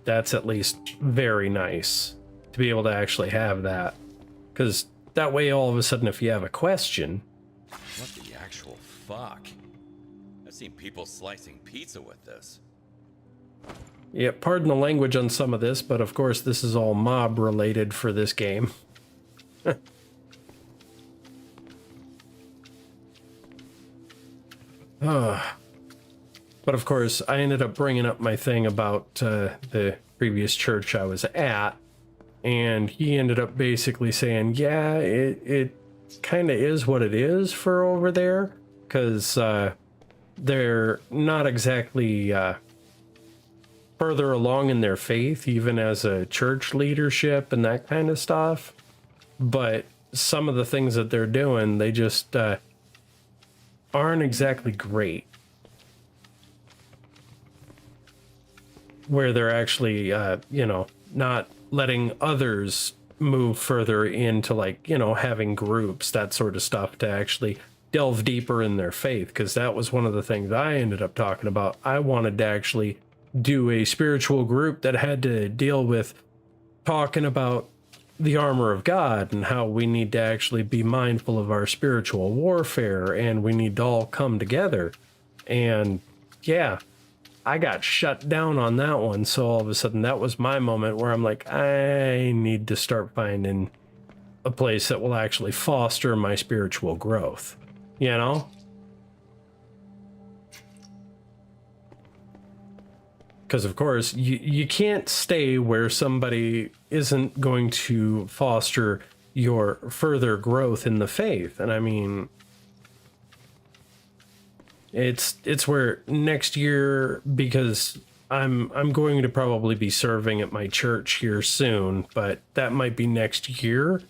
that's at least very nice to be able to actually have that. Because that way, all of a sudden, if you have a question... What the actual fuck? I've seen people slicing pizza with this. Yeah, pardon the language on some of this, but of course this is all mob related for this game. But of course, I ended up bringing up my thing about the previous church I was at, and he ended up basically saying, yeah, it kind of is what it is for over there, because they're not exactly further along in their faith, even as a church leadership and that kind of stuff. But some of the things that they're doing, they just aren't exactly great. Where they're actually, not letting others move further into, like, having groups, that sort of stuff, to actually delve deeper in their faith. Because that was one of the things I ended up talking about. I wanted to actually do a spiritual group that had to deal with talking about the armor of God and how we need to actually be mindful of our spiritual warfare, and we need to all come together. And yeah, I got shut down on that one. So all of a sudden that was my moment where I'm like, I need to start finding a place that will actually foster my spiritual growth, Because of course you can't stay where somebody isn't going to foster your further growth in the faith. And I mean, it's where next year, because I'm going to probably be serving at my church here soon, but that might be next year,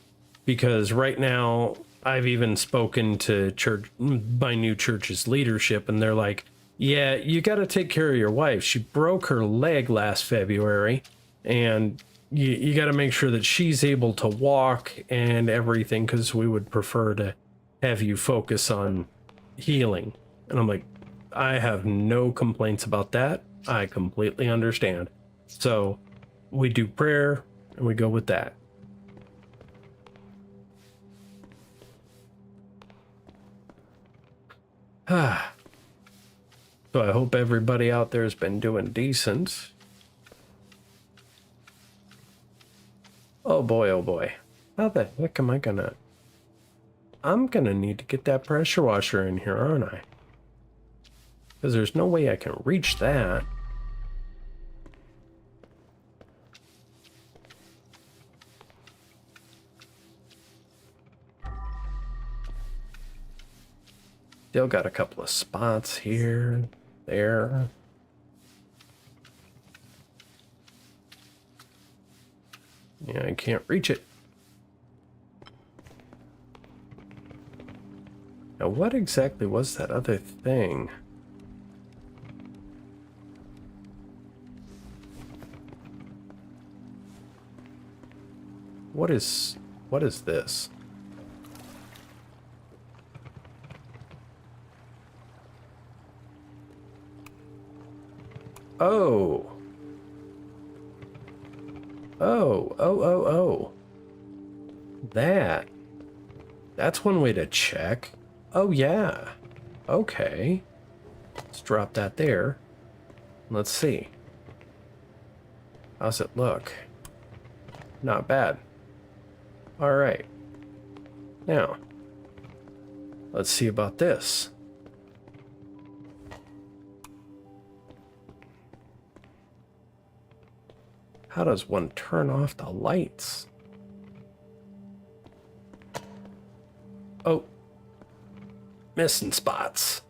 because right now I've even spoken to my new church's leadership, and they're like, yeah, you got to take care of your wife. She broke her leg last February, and you got to make sure that she's able to walk and everything, because we would prefer to have you focus on healing. And I'm like, I have no complaints about that. I completely understand. So we do prayer and we go with that. So I hope everybody out there has been doing decent. Oh boy, oh boy. How the heck am I gonna... I'm gonna need to get that pressure washer in here, aren't I? Because there's no way I can reach that. Still got a couple of spots here, there. Yeah, I can't reach it. Now, what exactly was that other thing? What is this? Oh. Oh. That's one way to check. Oh, yeah. Okay. Let's drop that there. Let's see. How's it look? Not bad. All right. Now, let's see about this. How does one turn off the lights? Oh, missing spots.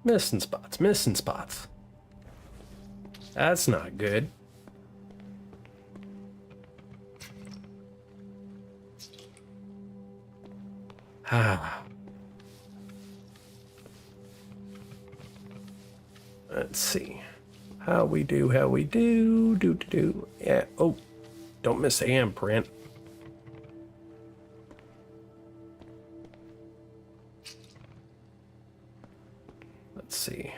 Missing spots. That's not good. Ah. Let's see. How we do. Do. Yeah. Oh, don't miss the handprint. Let's see.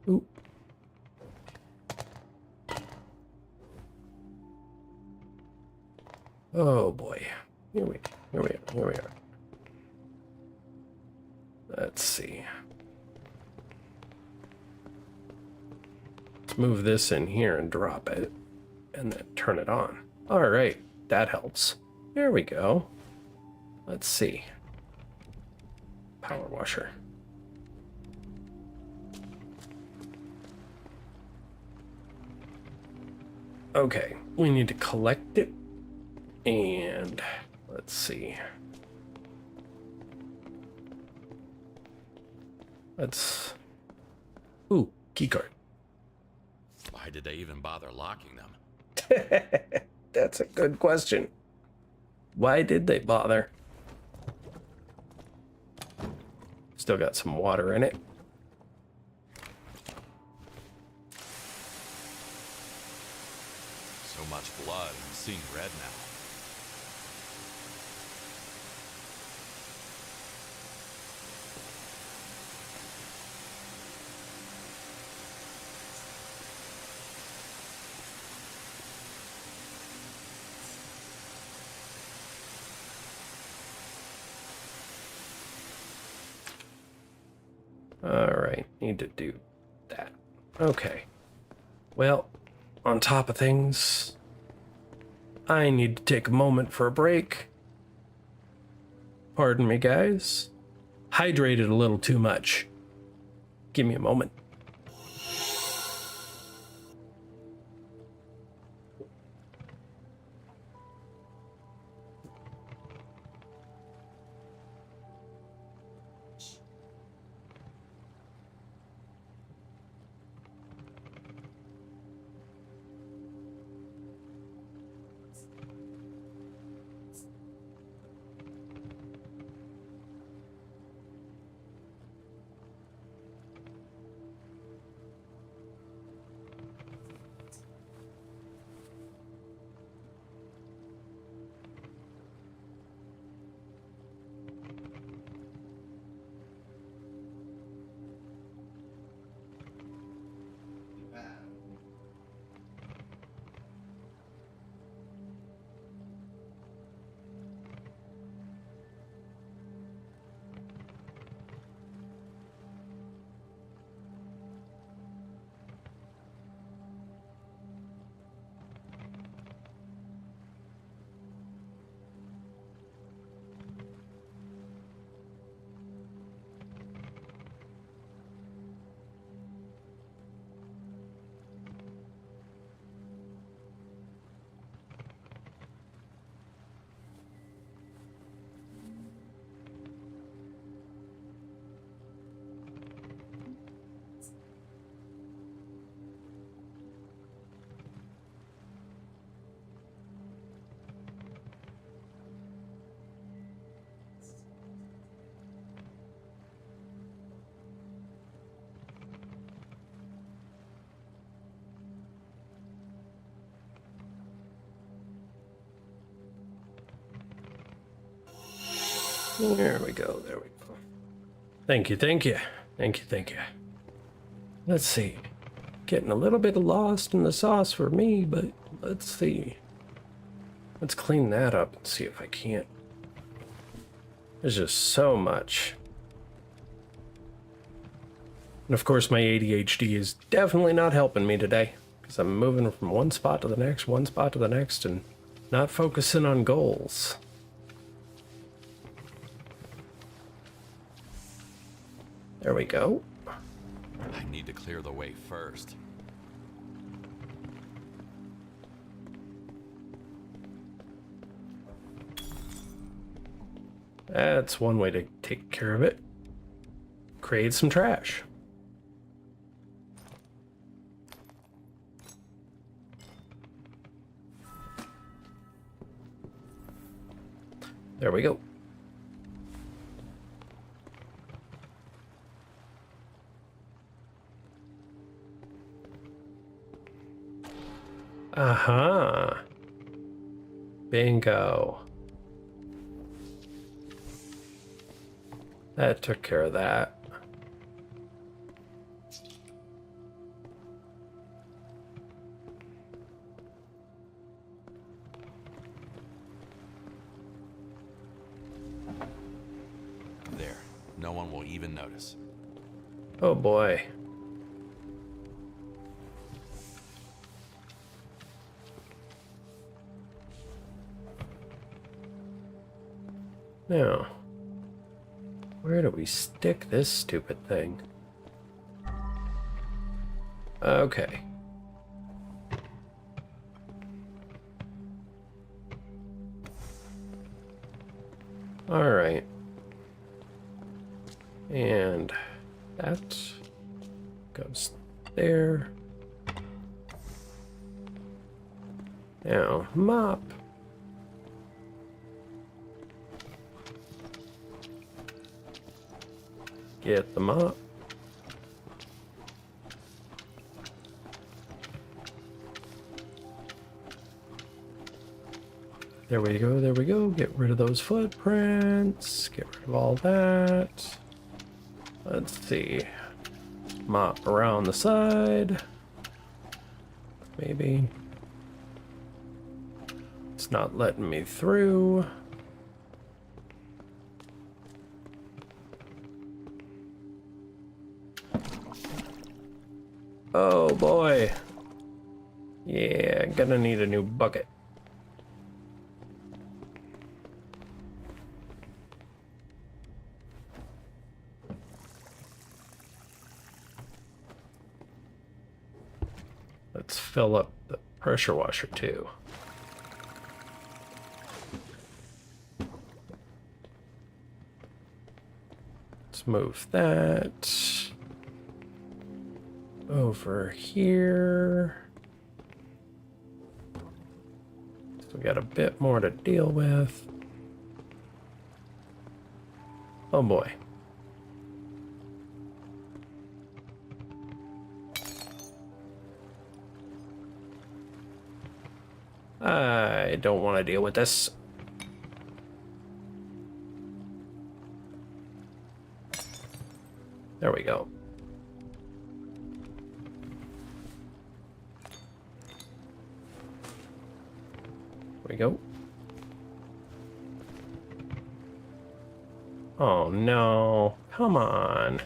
Ooh. Oh boy. Here we are. Let's see. Let's move this in here and drop it, and then turn it on. All right, that helps. There we go. Let's see. Power washer. Okay, we need to collect it, and let's see. Ooh, keycard. Why did they even bother locking them? That's a good question. Why did they bother? Still got some water in it. So much blood, I'm seeing red now. Alright, need to do that. Okay. Well, on top of things, I need to take a moment for a break. Pardon me, guys. Hydrated a little too much. Give me a moment. There we go. Thank you. Let's see. Getting a little bit lost in the sauce for me, but let's see. Let's clean that up and see if I can't. There's just so much. And of course my ADHD is definitely not helping me today, because I'm moving from one spot to the next, and not focusing on goals. There we go. I need to clear the way first. That's one way to take care of it. Create some trash. There we go. Aha. Bingo. That took care of that. There. No one will even notice. Oh boy. Now, where do we stick this stupid thing? Okay. All right. And that goes there. Now, mop. Get the mop. There we go, there we go. Get rid of those footprints. Get rid of all that. Let's see. Mop around the side. Maybe. It's not letting me through. Oh boy. Yeah, gonna need a new bucket. Let's fill up the pressure washer too. Let's move that over here. So we got a bit more to deal with. Oh boy. I don't want to deal with this. There we go. There we go. Oh no, come on.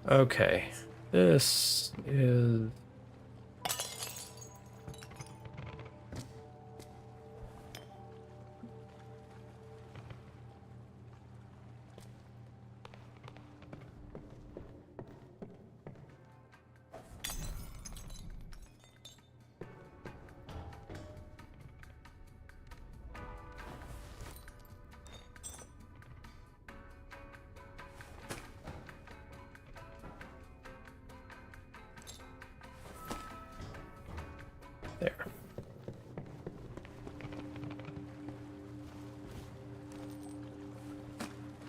Okay, this is... there.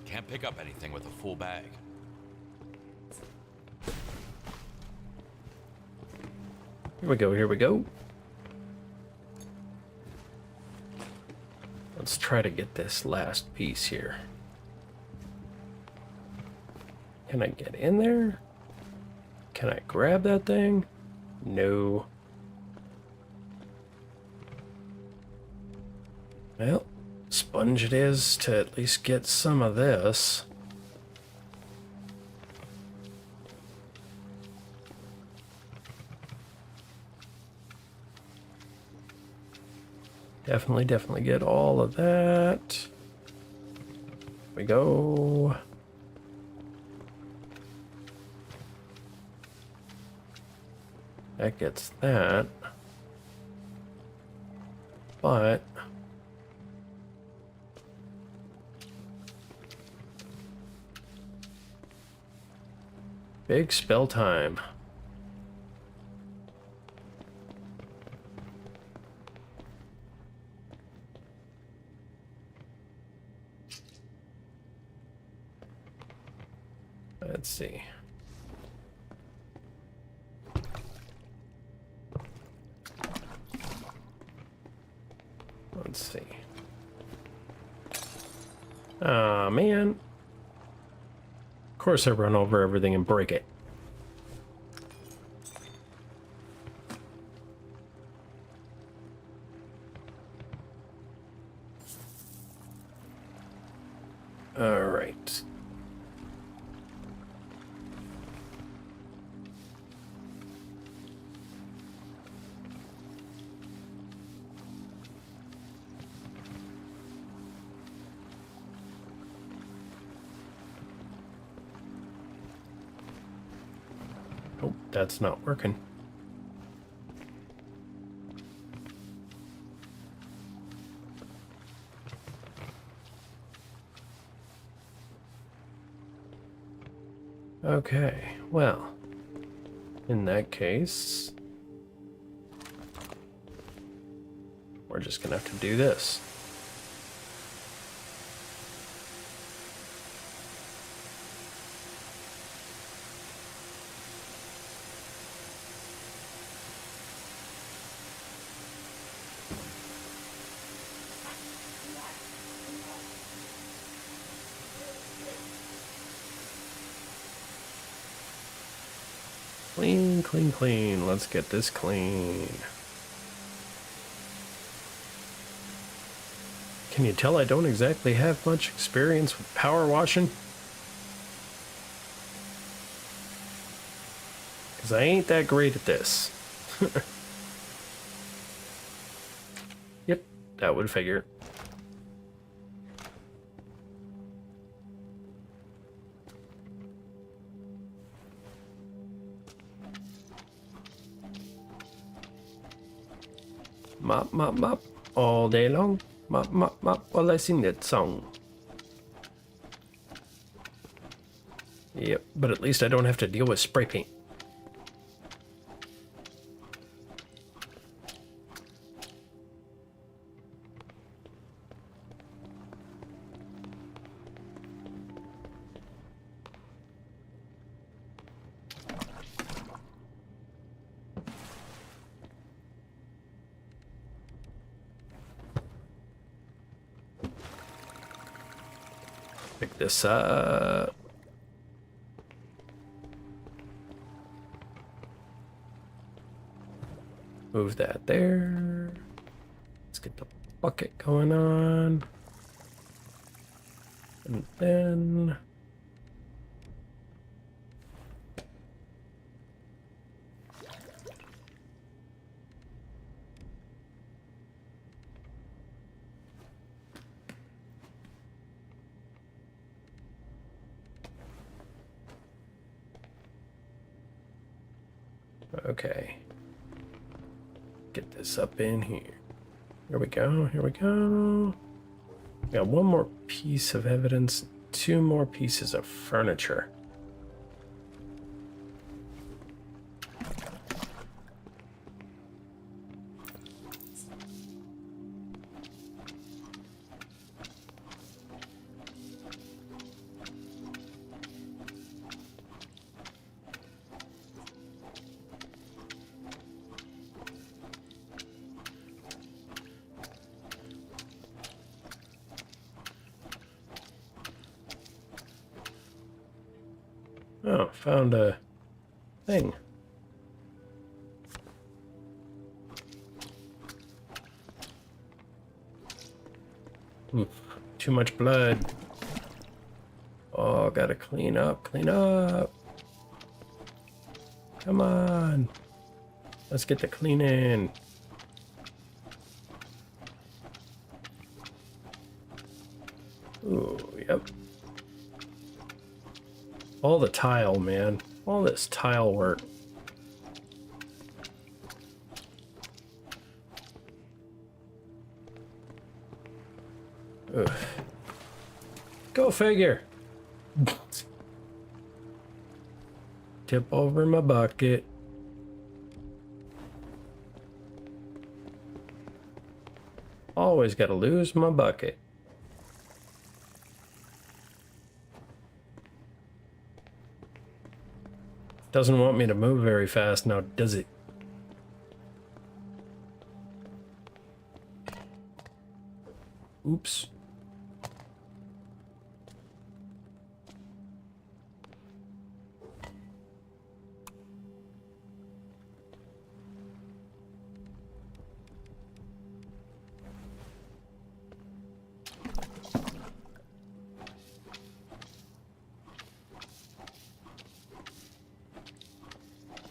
Can't pick up anything with a full bag. Here we go, here we go. Let's try to get this last piece here. Can I get in there? Can I grab that thing? No. Well, sponge it is to at least get some of this. Definitely get all of that. Here we go. That gets that. But Big spell time. Let's see. Let's see. Ah, man. Of course I run over everything and break it. All right. Oh, that's not working. Okay, well, in that case, we're just gonna have to do this. Clean, clean, clean. Let's get this clean. Can you tell I don't exactly have much experience with power washing? Because I ain't that great at this. Yep, that would figure. Mop, mop, mop, all day long. Mop, mop, mop, while I sing that song. Yep, but at least I don't have to deal with spray paint. Pick this up. Move that there. Let's get the bucket going on. And then... Okay. Get this up in here. Here we go, here we go. Got one more piece of evidence, two more pieces of furniture. Oh, found a thing. Oof, too much blood. Oh, gotta clean up, clean up. Come on. Let's get the cleaning. Ooh, yep. All the tile, man. All this tile work. Ugh. Go figure. Tip over my bucket. Always gotta lose my bucket. Doesn't want me to move very fast now, does it? Oops.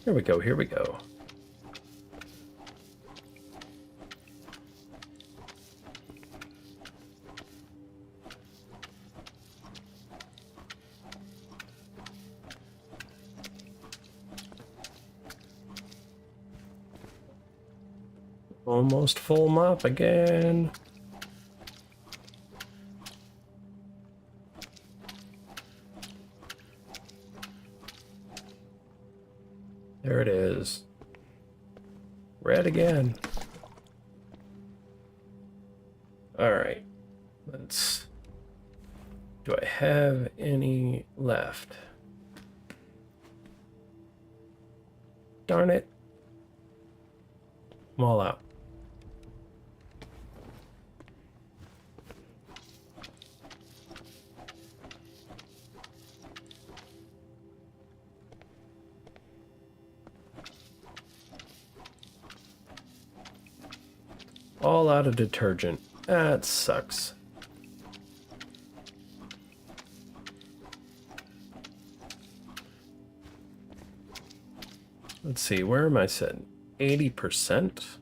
Here we go, here we go. Almost full mop again. There it is. Red again. Alright. Let's... Do I have any left? Darn it. I'm all out. All out of detergent. That sucks. Let's see, where am I sitting? 80%?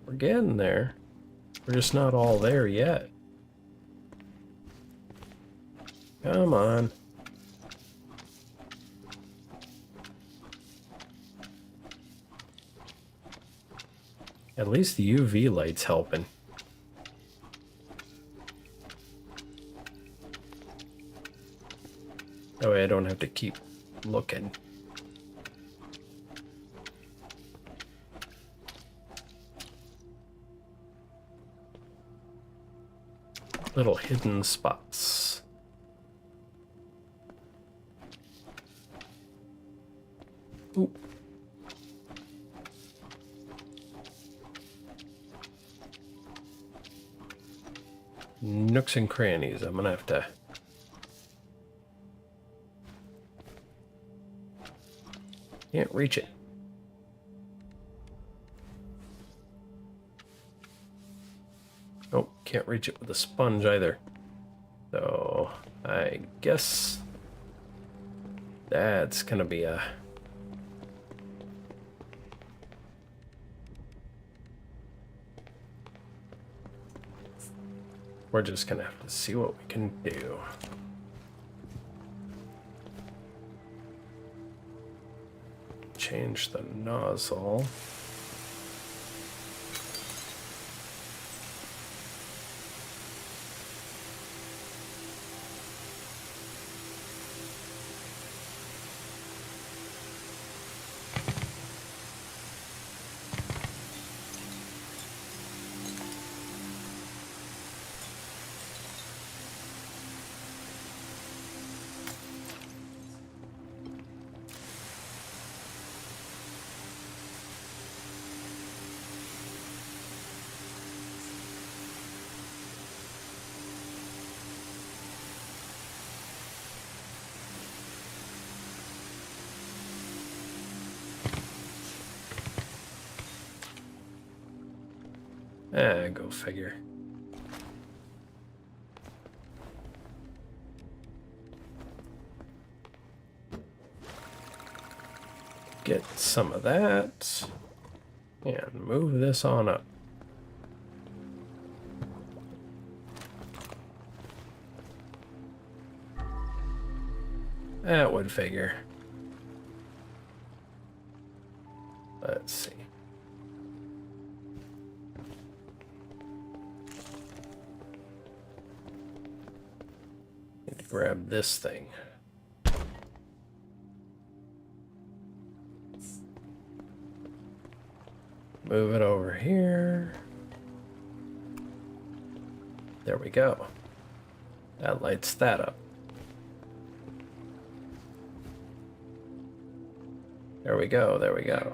We're getting there. We're just not all there yet. Come on. At least the UV light's helping. That way I don't have to keep looking. Little hidden spots. Ooh. Nooks and crannies. I'm gonna have to... Can't reach it. Oh, can't reach it with a sponge either. So, I guess that's gonna be a... We're just gonna have to see what we can do. Change the nozzle. Go figure. Get some of that. And move this on up. That would figure. Let's see. Need to grab this thing. Move it over here. There we go. That lights that up. There we go, there we go.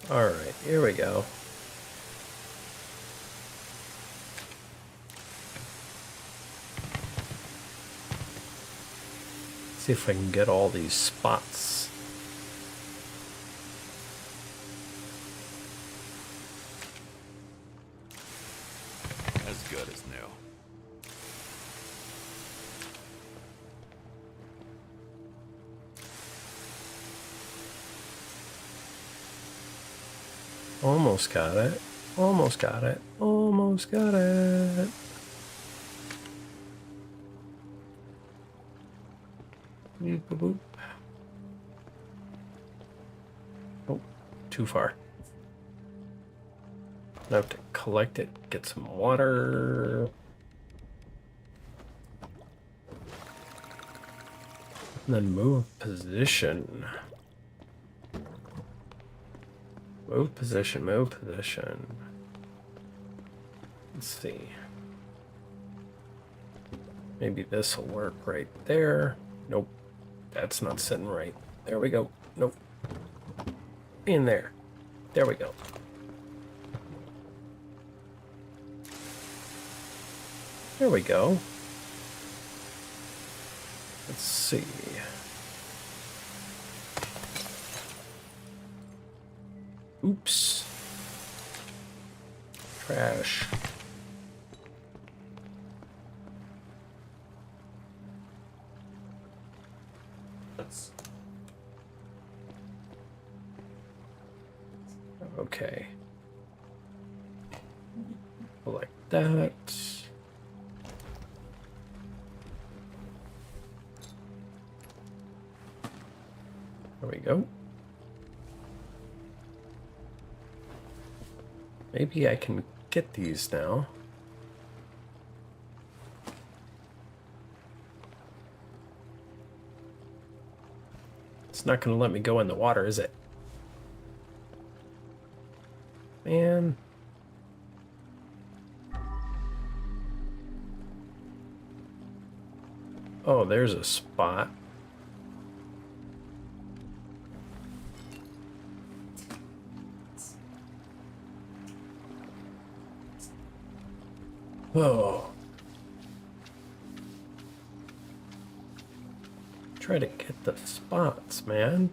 All right, here we go. See if I can get all these spots. As good as new. Almost got it. Almost got it. Almost got it. Boop, boop, boop. Oh, too far. I have to collect it, get some water. And then move position. Move position, move position. Let's see. Maybe this will work right there. Nope. That's not sitting right. There we go. Nope. In there. There we go. There we go. Let's see. Oops. Trash. Okay. Like that. There we go. Maybe I can get these now. It's not going to let me go in the water, is it? Man. Oh, there's a spot. Whoa. Try to get the spots, man.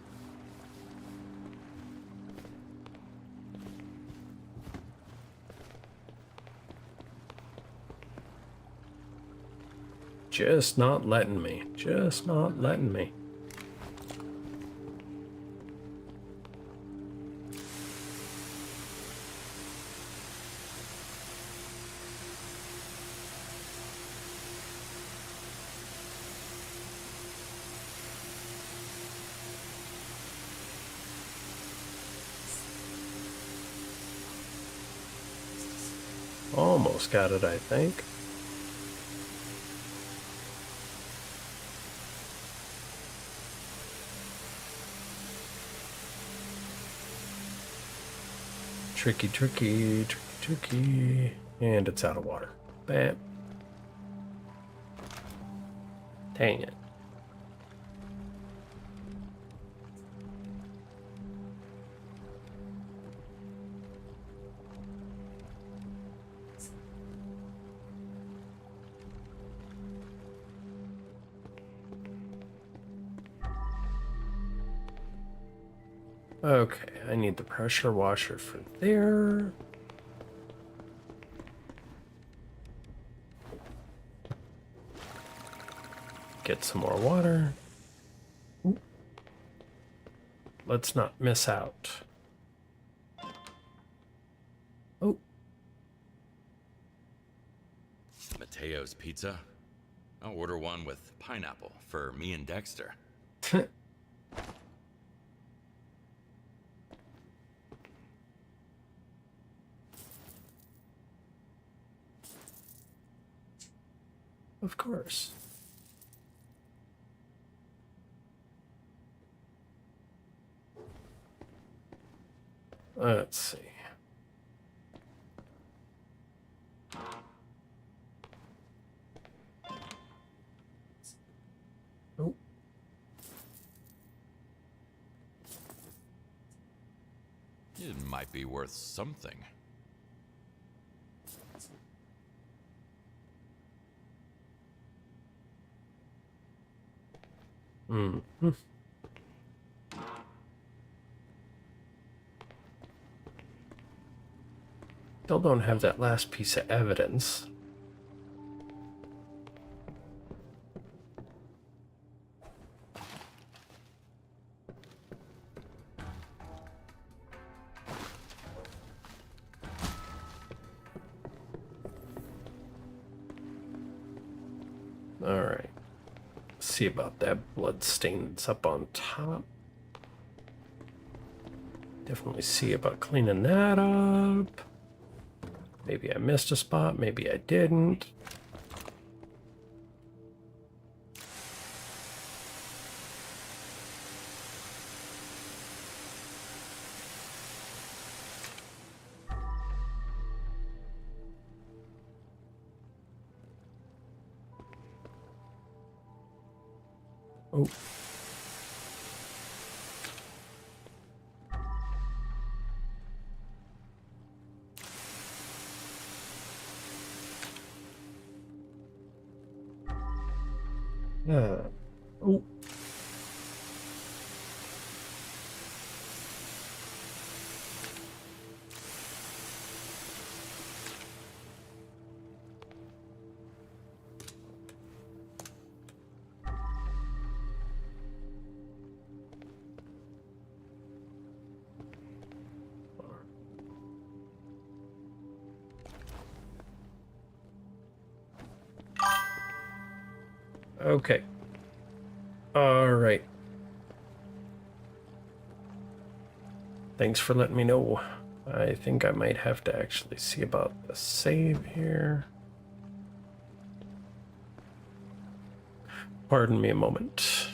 Just not letting me. Just not letting me. Almost got it, I think. Tricky, tricky, tricky, tricky. And it's out of water. Bam. Dang it. Okay, I need the pressure washer for there. Get some more water. Ooh. Let's not miss out. Oh. Mateo's Pizza? I'll order one with pineapple for me and Dexter. Of course. Let's see. Oh. It might be worth something. Mm-hmm. Still don't have that last piece of evidence. All right. See about that blood stain that's up on top. Definitely see about cleaning that up. Maybe I missed a spot, maybe I didn't. Oh. Oh. Okay. All right. Thanks for letting me know. I think I might have to actually see about the save here. Pardon me a moment.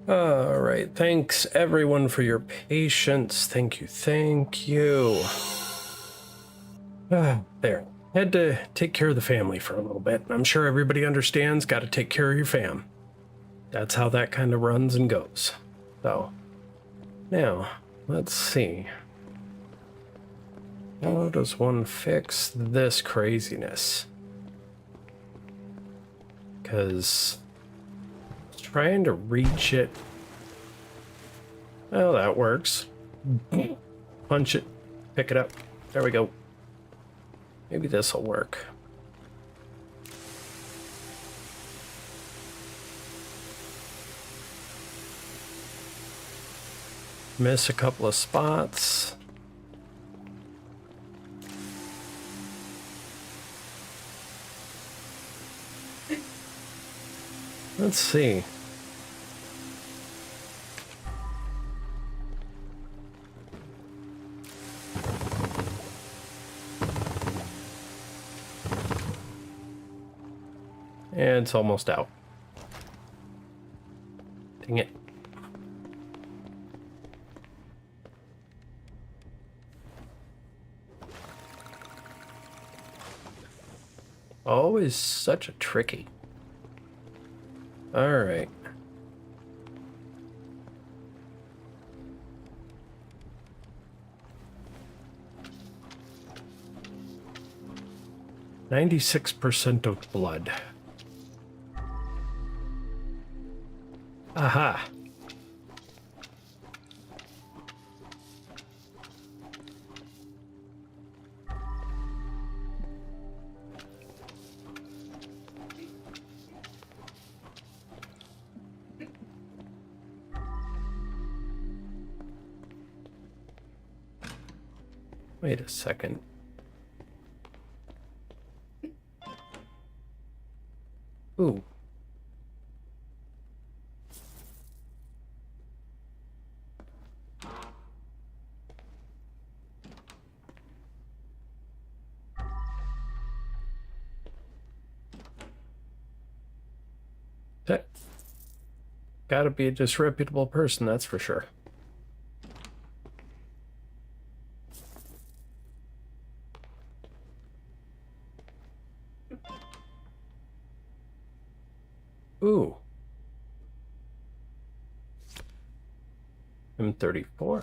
All right, thanks everyone for your patience. Thank you, thank you. There. Had to take care of the family for a little bit. I'm sure everybody understands, got to take care of your fam. That's how that kind of runs and goes. So, now, let's see. How does one fix this craziness? Because trying to reach it. Oh, that works. Punch it, pick it up. There we go. Maybe this will work. Miss a couple of spots. Let's see. And it's almost out. Dang it. Always such a tricky. All right. %96 of blood. Aha. Wait a second. Ooh. That gotta be a disreputable person, that's for sure. Ooh. M34.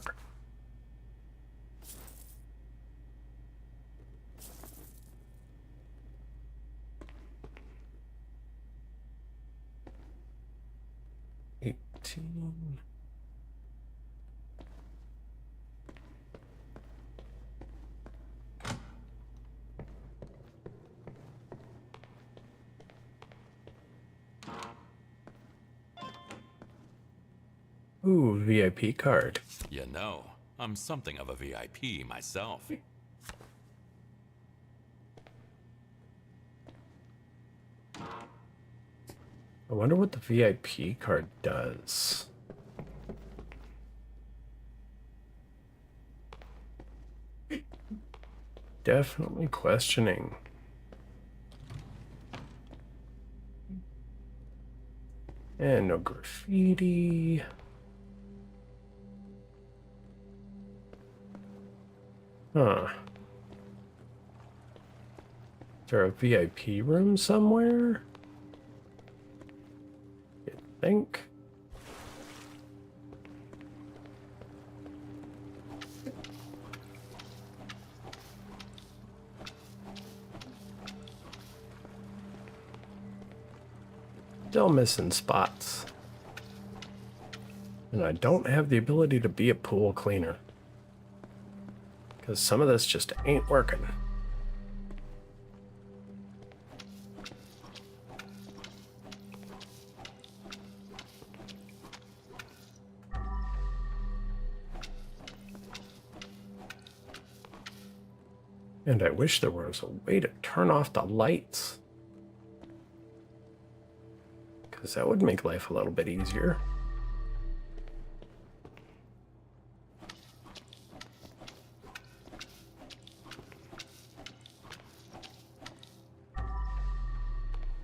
Ooh, VIP card. You know, I'm something of a VIP myself. I wonder what the VIP card does. Definitely questioning. And no graffiti. Huh. Is there a VIP room somewhere? You think? Still missing spots. And I don't have the ability to be a pool cleaner. Because some of this just ain't working. And I wish there was a way to turn off the lights. Because that would make life a little bit easier.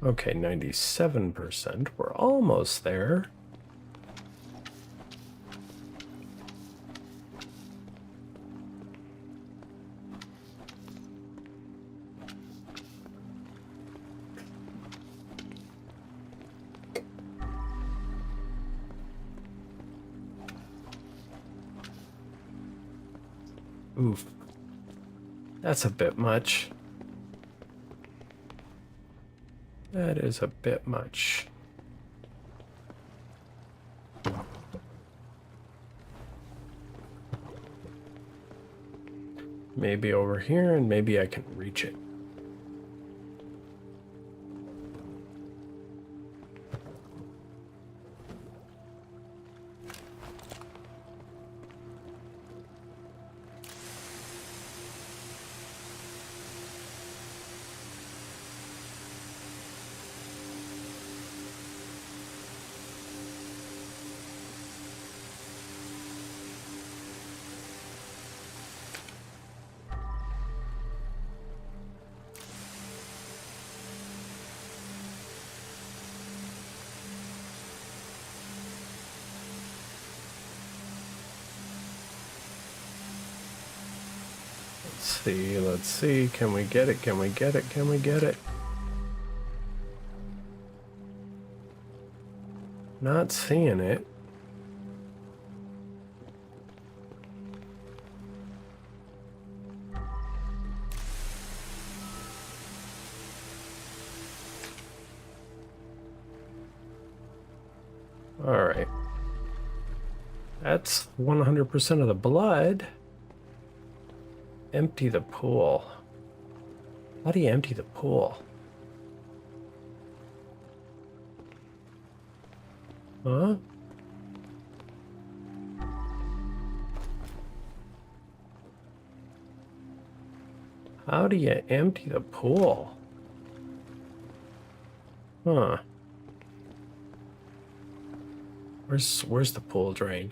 Okay, 97%. We're almost there. Oof. That's a bit much. That is a bit much. Maybe over here, and maybe I can reach it. Let's see, can we get it, can we get it, can we get it? Not seeing it. Alright. That's 100% of the blood. Empty the pool. How do you empty the pool? Huh? How do you empty the pool? Huh. Where's the pool drain?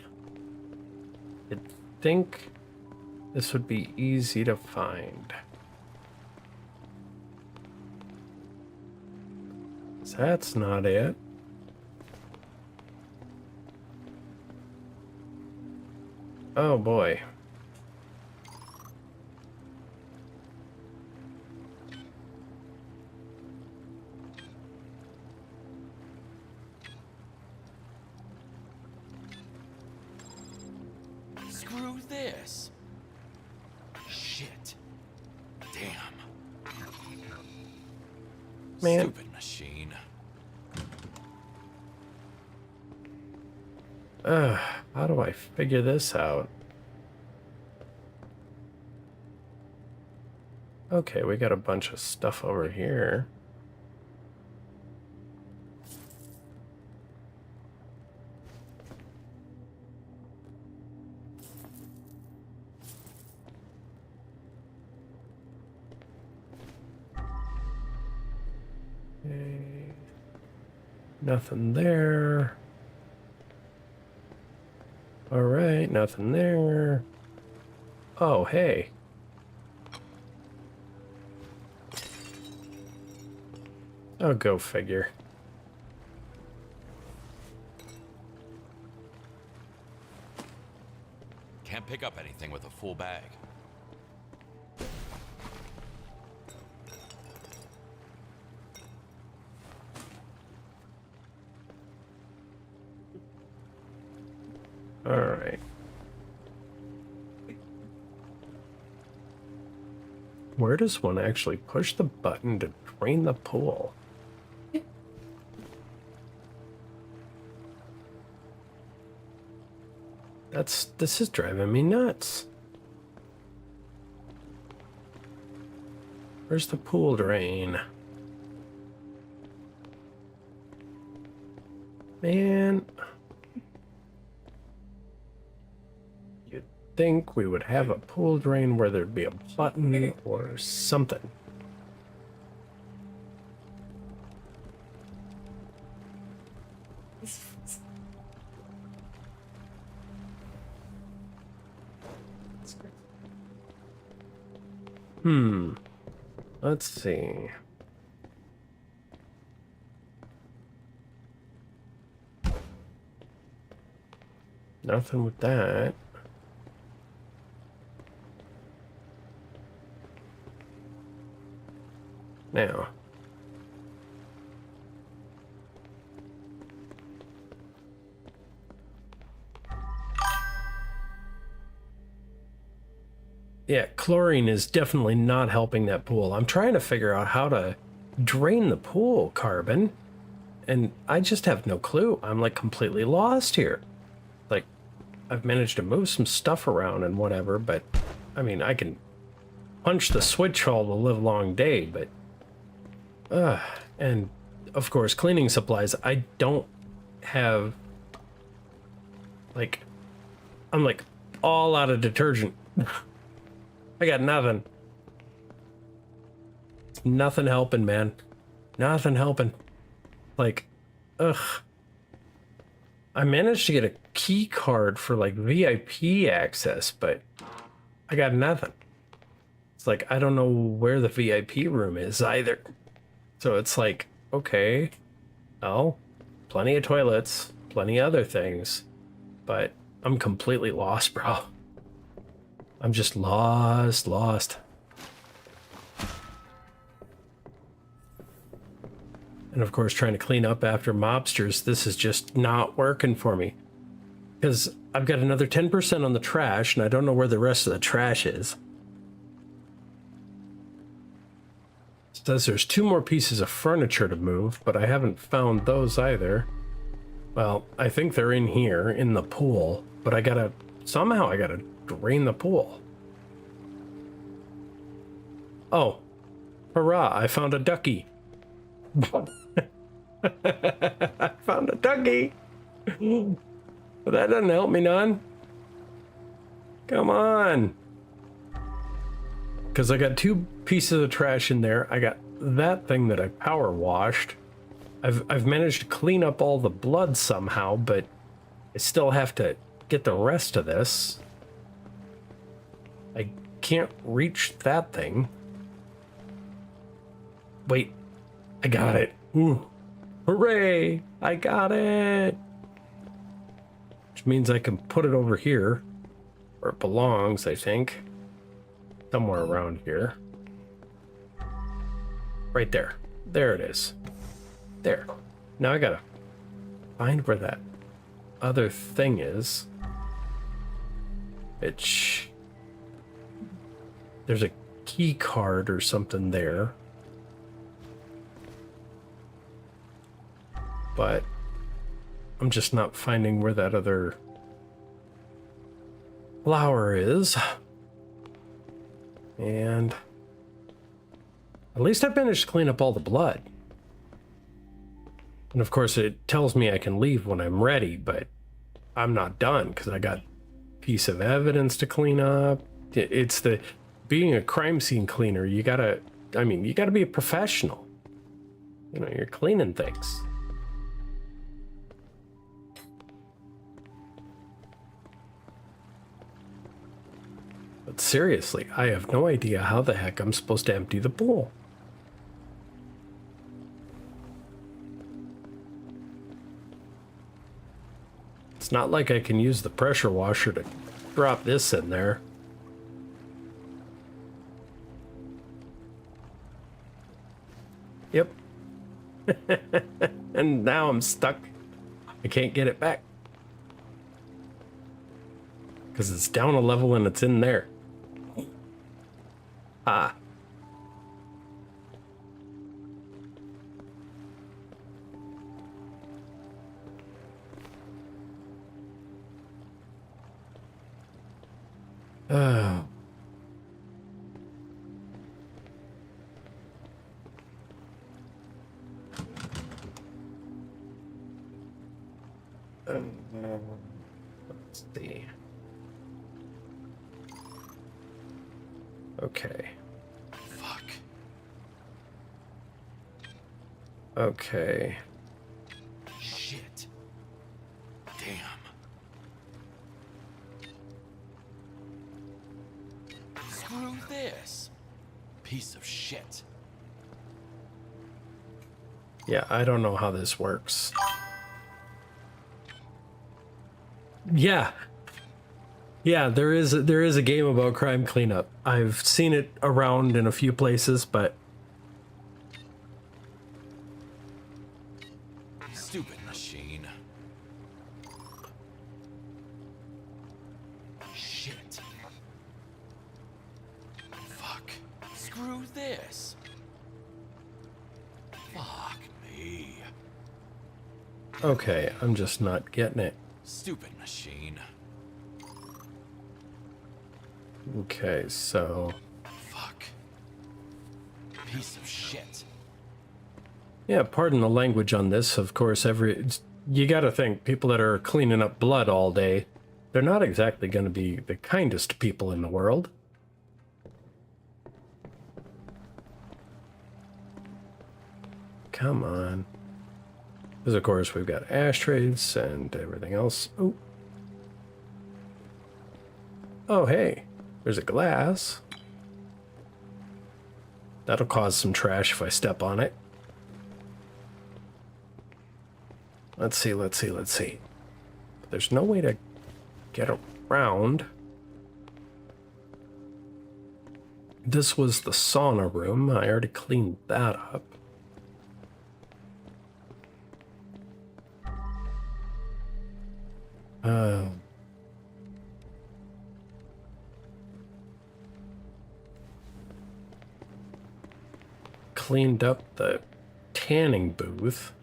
I think this would be easy to find. That's not it. Oh boy. Screw this. Shit. Damn. Man. Stupid machine. How do I figure this out? Okay, we got a bunch of stuff over here. Okay. Nothing there. All right, nothing there. Oh, hey. Oh, go figure. Can't pick up anything with a full bag. All right. Where does one actually push the button to drain the pool? This is driving me nuts. Where's the pool drain? Man. You'd think we would have a pool drain where there'd be a button or something. Let's see. Nothing with that. Now. Yeah, chlorine is definitely not helping that pool. I'm trying to figure out how to drain the pool, Carbon, and I just have no clue. I'm like completely lost here. Like, I've managed to move some stuff around and whatever, but I mean, I can punch the switch all the live long day, but and of course, cleaning supplies. I don't have, like, I'm like all out of detergent. I got nothing. It's nothing helping, man. Nothing helping. Like, ugh. I managed to get a key card for like VIP access, but I got nothing. It's like, I don't know where the VIP room is either. So it's like, okay, well, plenty of toilets, plenty of other things, but I'm completely lost, bro. I'm just lost. And of course, trying to clean up after mobsters, this is just not working for me. Because I've got another 10% on the trash, and I don't know where the rest of the trash is. It says there's 2 more pieces of furniture to move, but I haven't found those either. Well, I think they're in here, in the pool, but somehow I gotta drain the pool. Oh, hurrah, I found a ducky. I found a ducky. But that doesn't help me none. Come on. Because I got 2 pieces of trash in there. I got that thing that I power washed. I've managed to clean up all the blood somehow, but I still have to get the rest of this. I can't reach that thing. Wait, I got it. Ooh. Hooray! I got it! Which means I can put it over here, where it belongs, I think. Somewhere around here. Right there. There it is. There. Now I gotta find where that other thing is. Which... There's a key card or something there. But I'm just not finding where that other flower is. And at least I've managed to clean up all the blood. And of course it tells me I can leave when I'm ready, but I'm not done because I got a piece of evidence to clean up. It's the being a crime scene cleaner, you gotta be a professional. You know, you're cleaning things. But seriously, I have no idea how the heck I'm supposed to empty the pool. It's not like I can use the pressure washer to drop this in there. Yep. And now I'm stuck. I can't get it back. Because it's down a level and it's in there. Ah. Oh. Let's see. Okay. Fuck. Okay. Shit. Damn. Screw this. Piece of shit. Yeah, I don't know how this works. Yeah. Yeah, there is a game about crime cleanup. I've seen it around in a few places, but Stupid machine. Shit. Okay, I'm just not getting it. Stupid machine. Okay, so... Fuck. Piece of shit. Yeah, pardon the language on this. Of course, you gotta think, people that are cleaning up blood all day, they're not exactly gonna be the kindest people in the world. Come on. Because, of course, we've got ashtrays and everything else. Oh. Oh, hey. There's a glass. That'll cause some trash if I step on it. Let's see, let's see, let's see. There's no way to get around. This was the sauna room. I already cleaned that up. Cleaned up the tanning booth.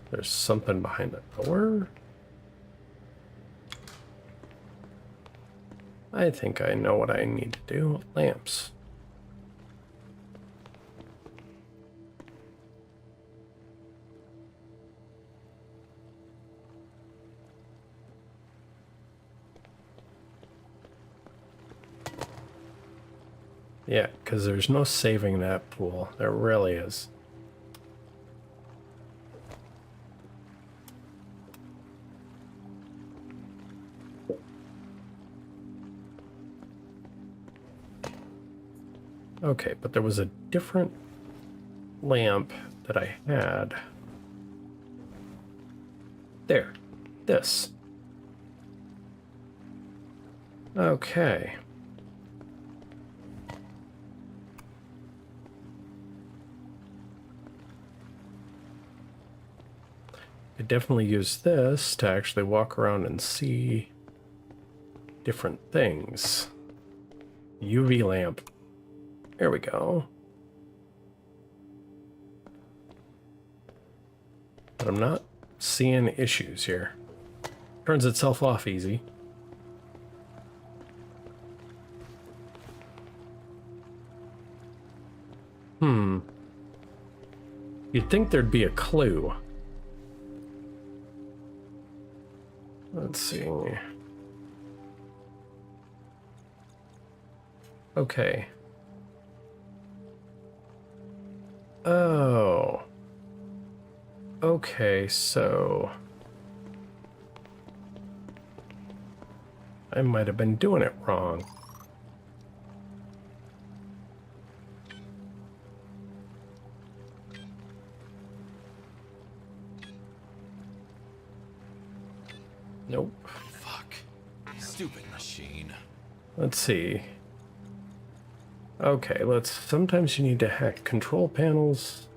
There's something behind the door. I think I know what I need to do. Lamps. Yeah, because there's no saving that pool. There really is. Okay, but there was a different lamp that I had. There. This. Okay. I definitely use this to actually walk around and see different things. UV lamp. There we go. But I'm not seeing issues here. Turns itself off easy. You'd think there'd be a clue. Let's see. Okay. Oh. Okay, so... I might have been doing it wrong. Nope. Fuck. Stupid machine. Let's see. Okay, sometimes you need to hack control panels.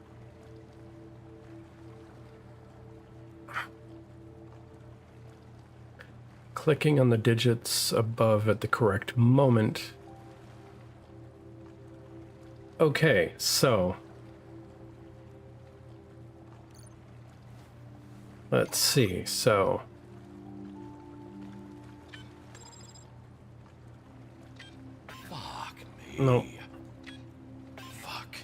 Clicking on the digits above at the correct moment. Okay, so... let's see, so... Fuck me. No. Fuck.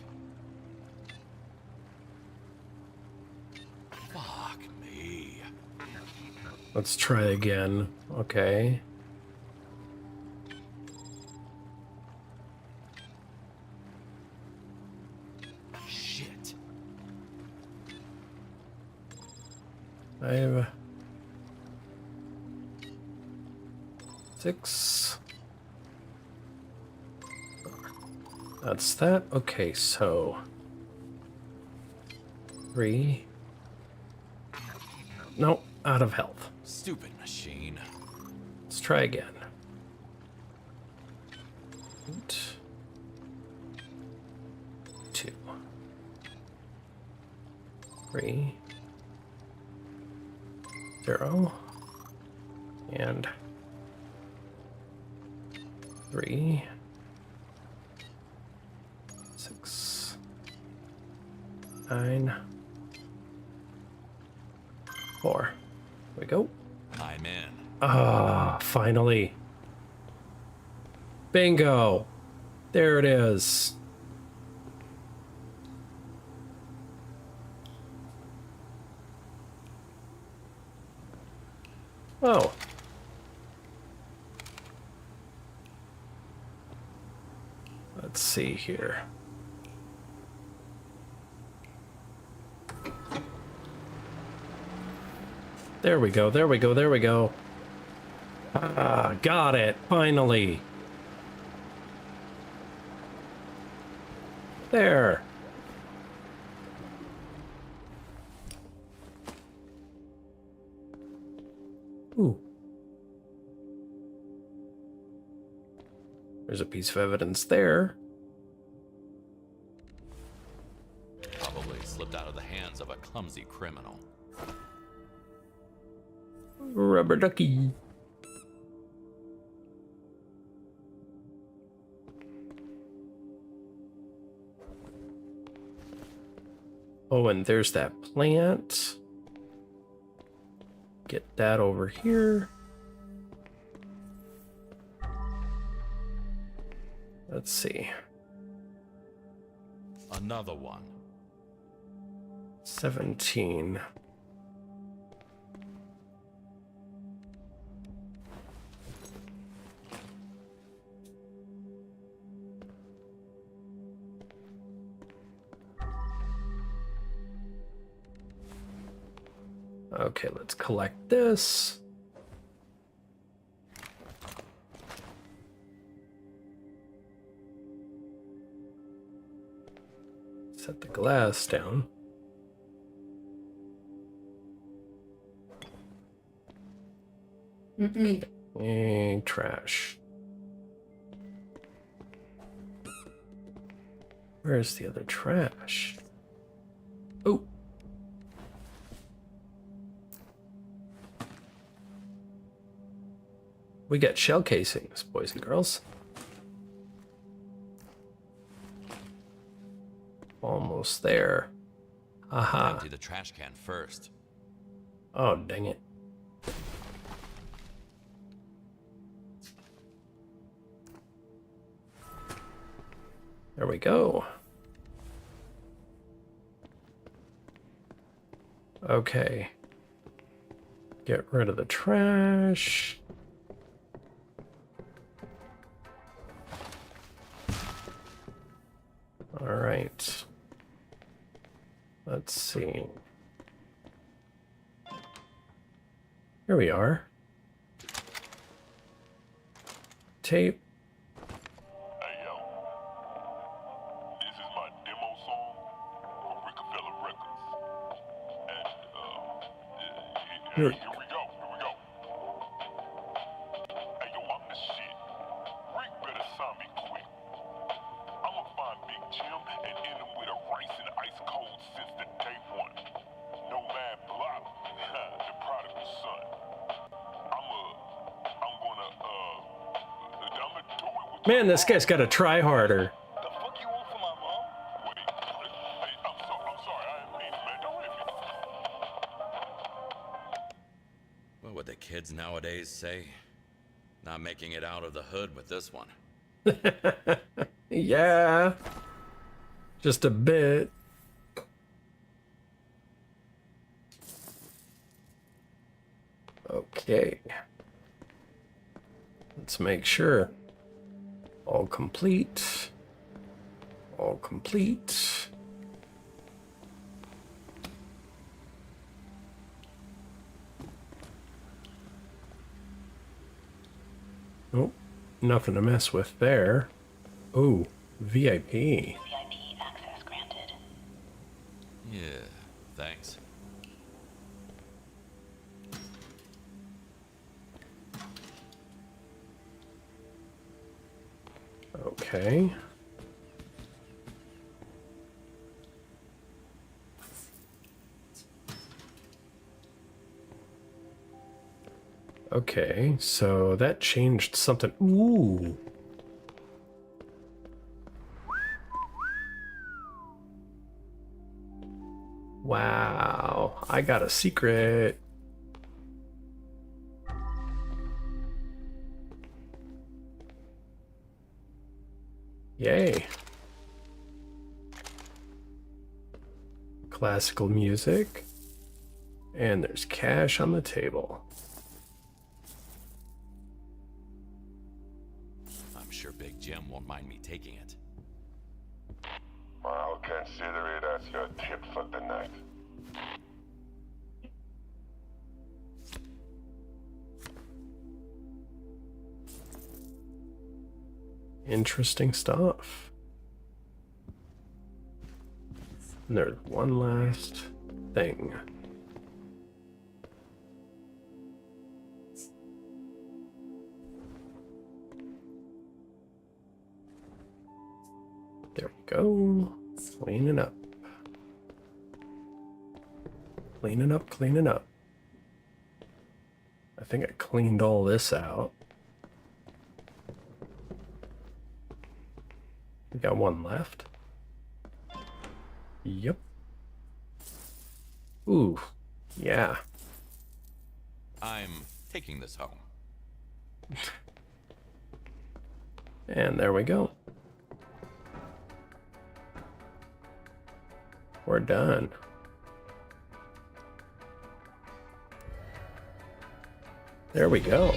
Fuck me. Let's try again. Okay. Shit. I have 6. That's that. Okay, so 3. No, out of health. Stupid machine. Let's try again. 8, 2, 3, 0, and 3, 6, 9, 4. There we go. I'm in. Ah, finally. Bingo. There it is. Oh. Let's see here. There we go, there we go, there we go. Ah, got it, finally. There. Ooh. There's a piece of evidence there. Probably slipped out of the hands of a clumsy criminal. Rubber ducky. Oh, and there's that plant. Get that over here. Let's see. Another one. 17. Okay, let's collect this. Set the glass down. And trash. Where's the other trash? Oh. We got shell casings, boys and girls. Almost there. Aha. Empty the trash can first. Oh, dang it. There we go. Okay. Get rid of the trash. All right. Let's see. Here we are. Tape. Hey, yo. This is my demo song for Rockefeller Records. And, Here- here we go. Hey, yo, I'm the shit. Rick better sign me quick. I'ma find Big Jim and end him with a rice and ice cold since the day one. No man block, the prodigal son. I'ma do it with Man, this guy's got to try harder. the fuck you want from my mom? Wait, hey, I'm sorry, I didn't mean it, man. Don't hit me. What would the kids nowadays say? Not making it out of the hood with this one. Yeah. Just a bit. Okay. Let's make sure. All complete. All complete. Oh, nothing to mess with there. Oh, VIP. VIP access granted. Yeah, thanks. Okay. Okay, so that changed something. Ooh. Wow, I got a secret. Yay. Classical music. And there's cash on the table. I'm sure Big Jim won't mind me taking it. I'll consider it as your tip for the night. Interesting stuff. And there's one last thing. There we go. Cleaning up. Cleaning up, cleaning up. I think I cleaned all this out. We got one left. Yep. Ooh, yeah. I'm taking this home. And there we go. We're done. There we go.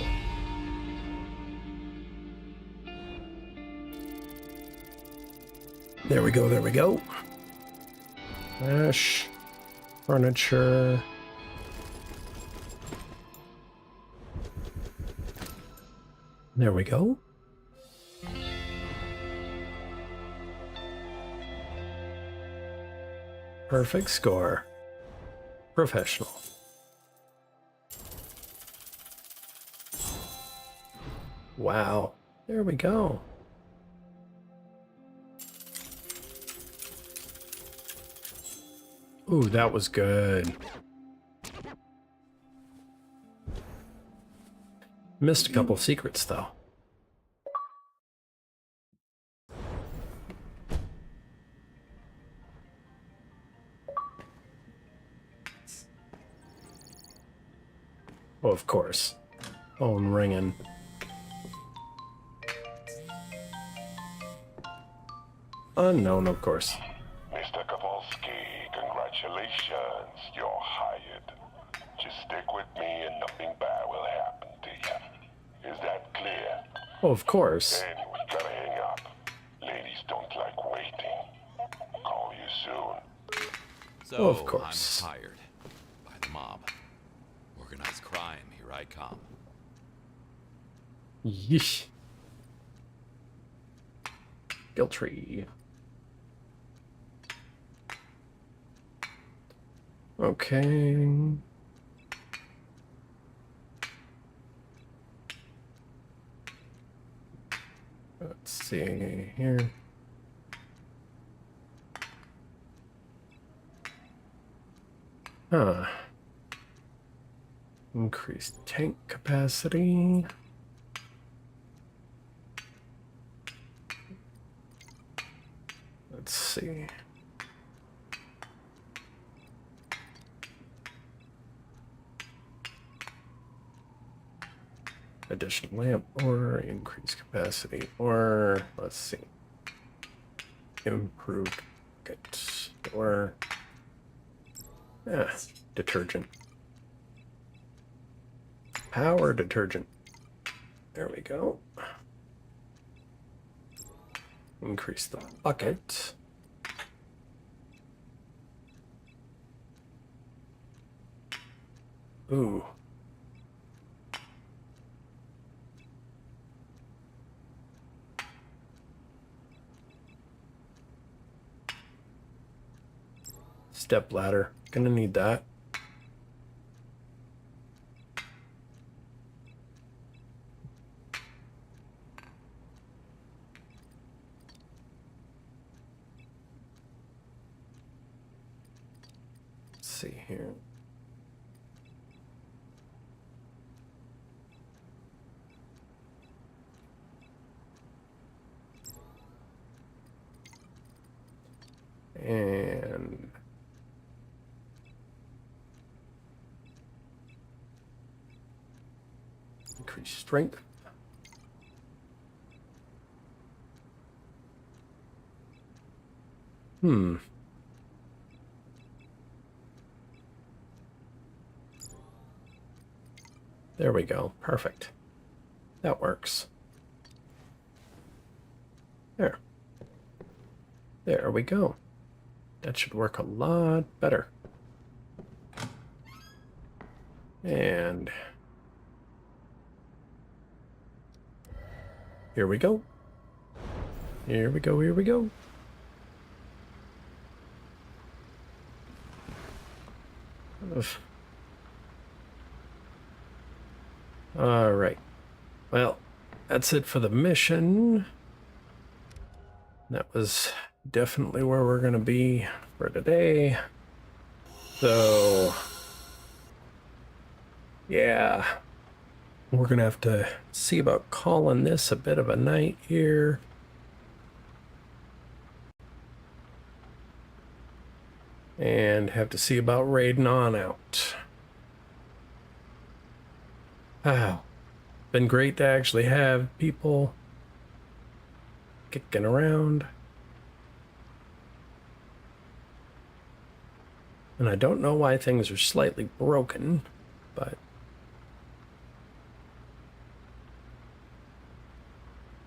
There we go, there we go. Flash, furniture. There we go. Perfect score. Professional. Wow. There we go. Ooh, that was good. Missed a couple secrets, though. Oh, of course. Phone ringing. Unknown, of course. Mr. Kowalski, congratulations. You're hired. Just stick with me and nothing bad will happen to you. Is that clear? Oh, of course. Then we gotta hang up. Ladies don't like waiting. Call you soon. So Oh, of course. I'm hired by the mob. Organized crime, here I come. Yeesh. Guilty. Okay. Let's see here. Huh. Increased tank capacity. Let's see. Additional lamp or increase capacity or let's see. Improve bucket or detergent. Power detergent. There we go. Increase the bucket. Ooh. Step ladder. Gonna need that. Let's see here. And increase strength. There we go. Perfect. That works. There. There we go. That should work a lot better. And here we go. Here we go, here we go. Ugh. All right. Well, that's it for the mission. That was definitely where we're going to be for today. So, yeah, we're going to have to see about calling this a bit of a night here. And have to see about raiding on out. Wow. Been great to actually have people kicking around. And I don't know why things are slightly broken, but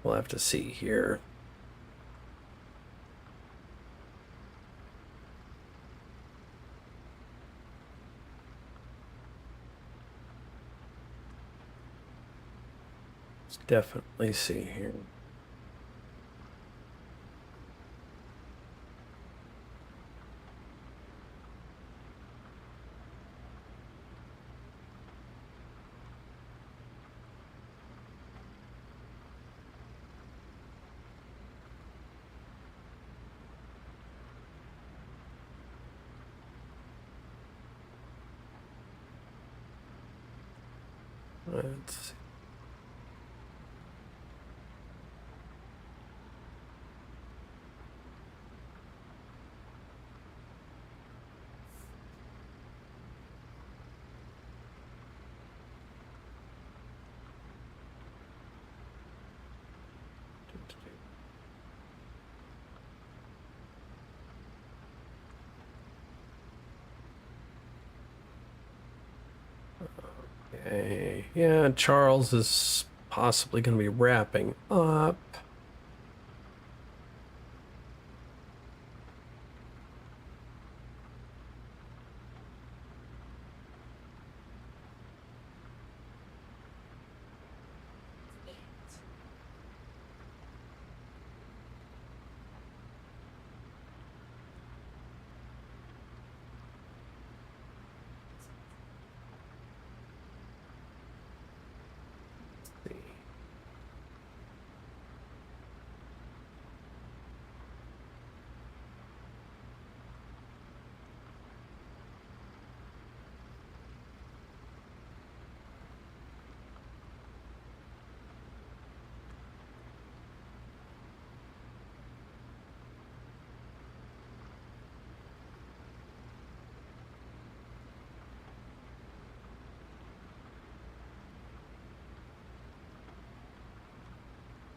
we'll have to see here. Let's definitely see here. Let's see. Okay. Yeah, Charles is possibly going to be wrapping up.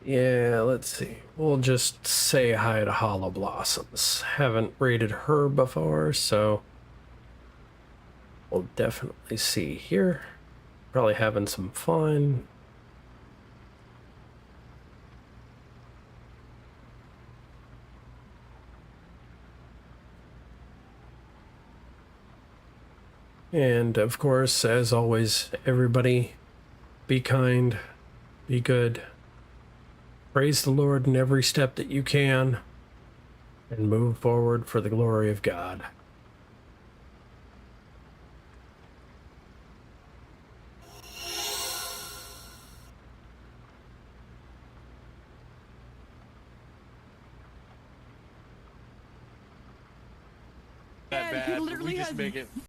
Yeah, let's see. We'll just say hi to Hollow Blossoms. Haven't raided her before, so we'll definitely see here. Probably having some fun. And of course, as always, everybody be kind, be good. Praise the Lord in every step that you can, and move forward for the glory of God. That bad, but we just make it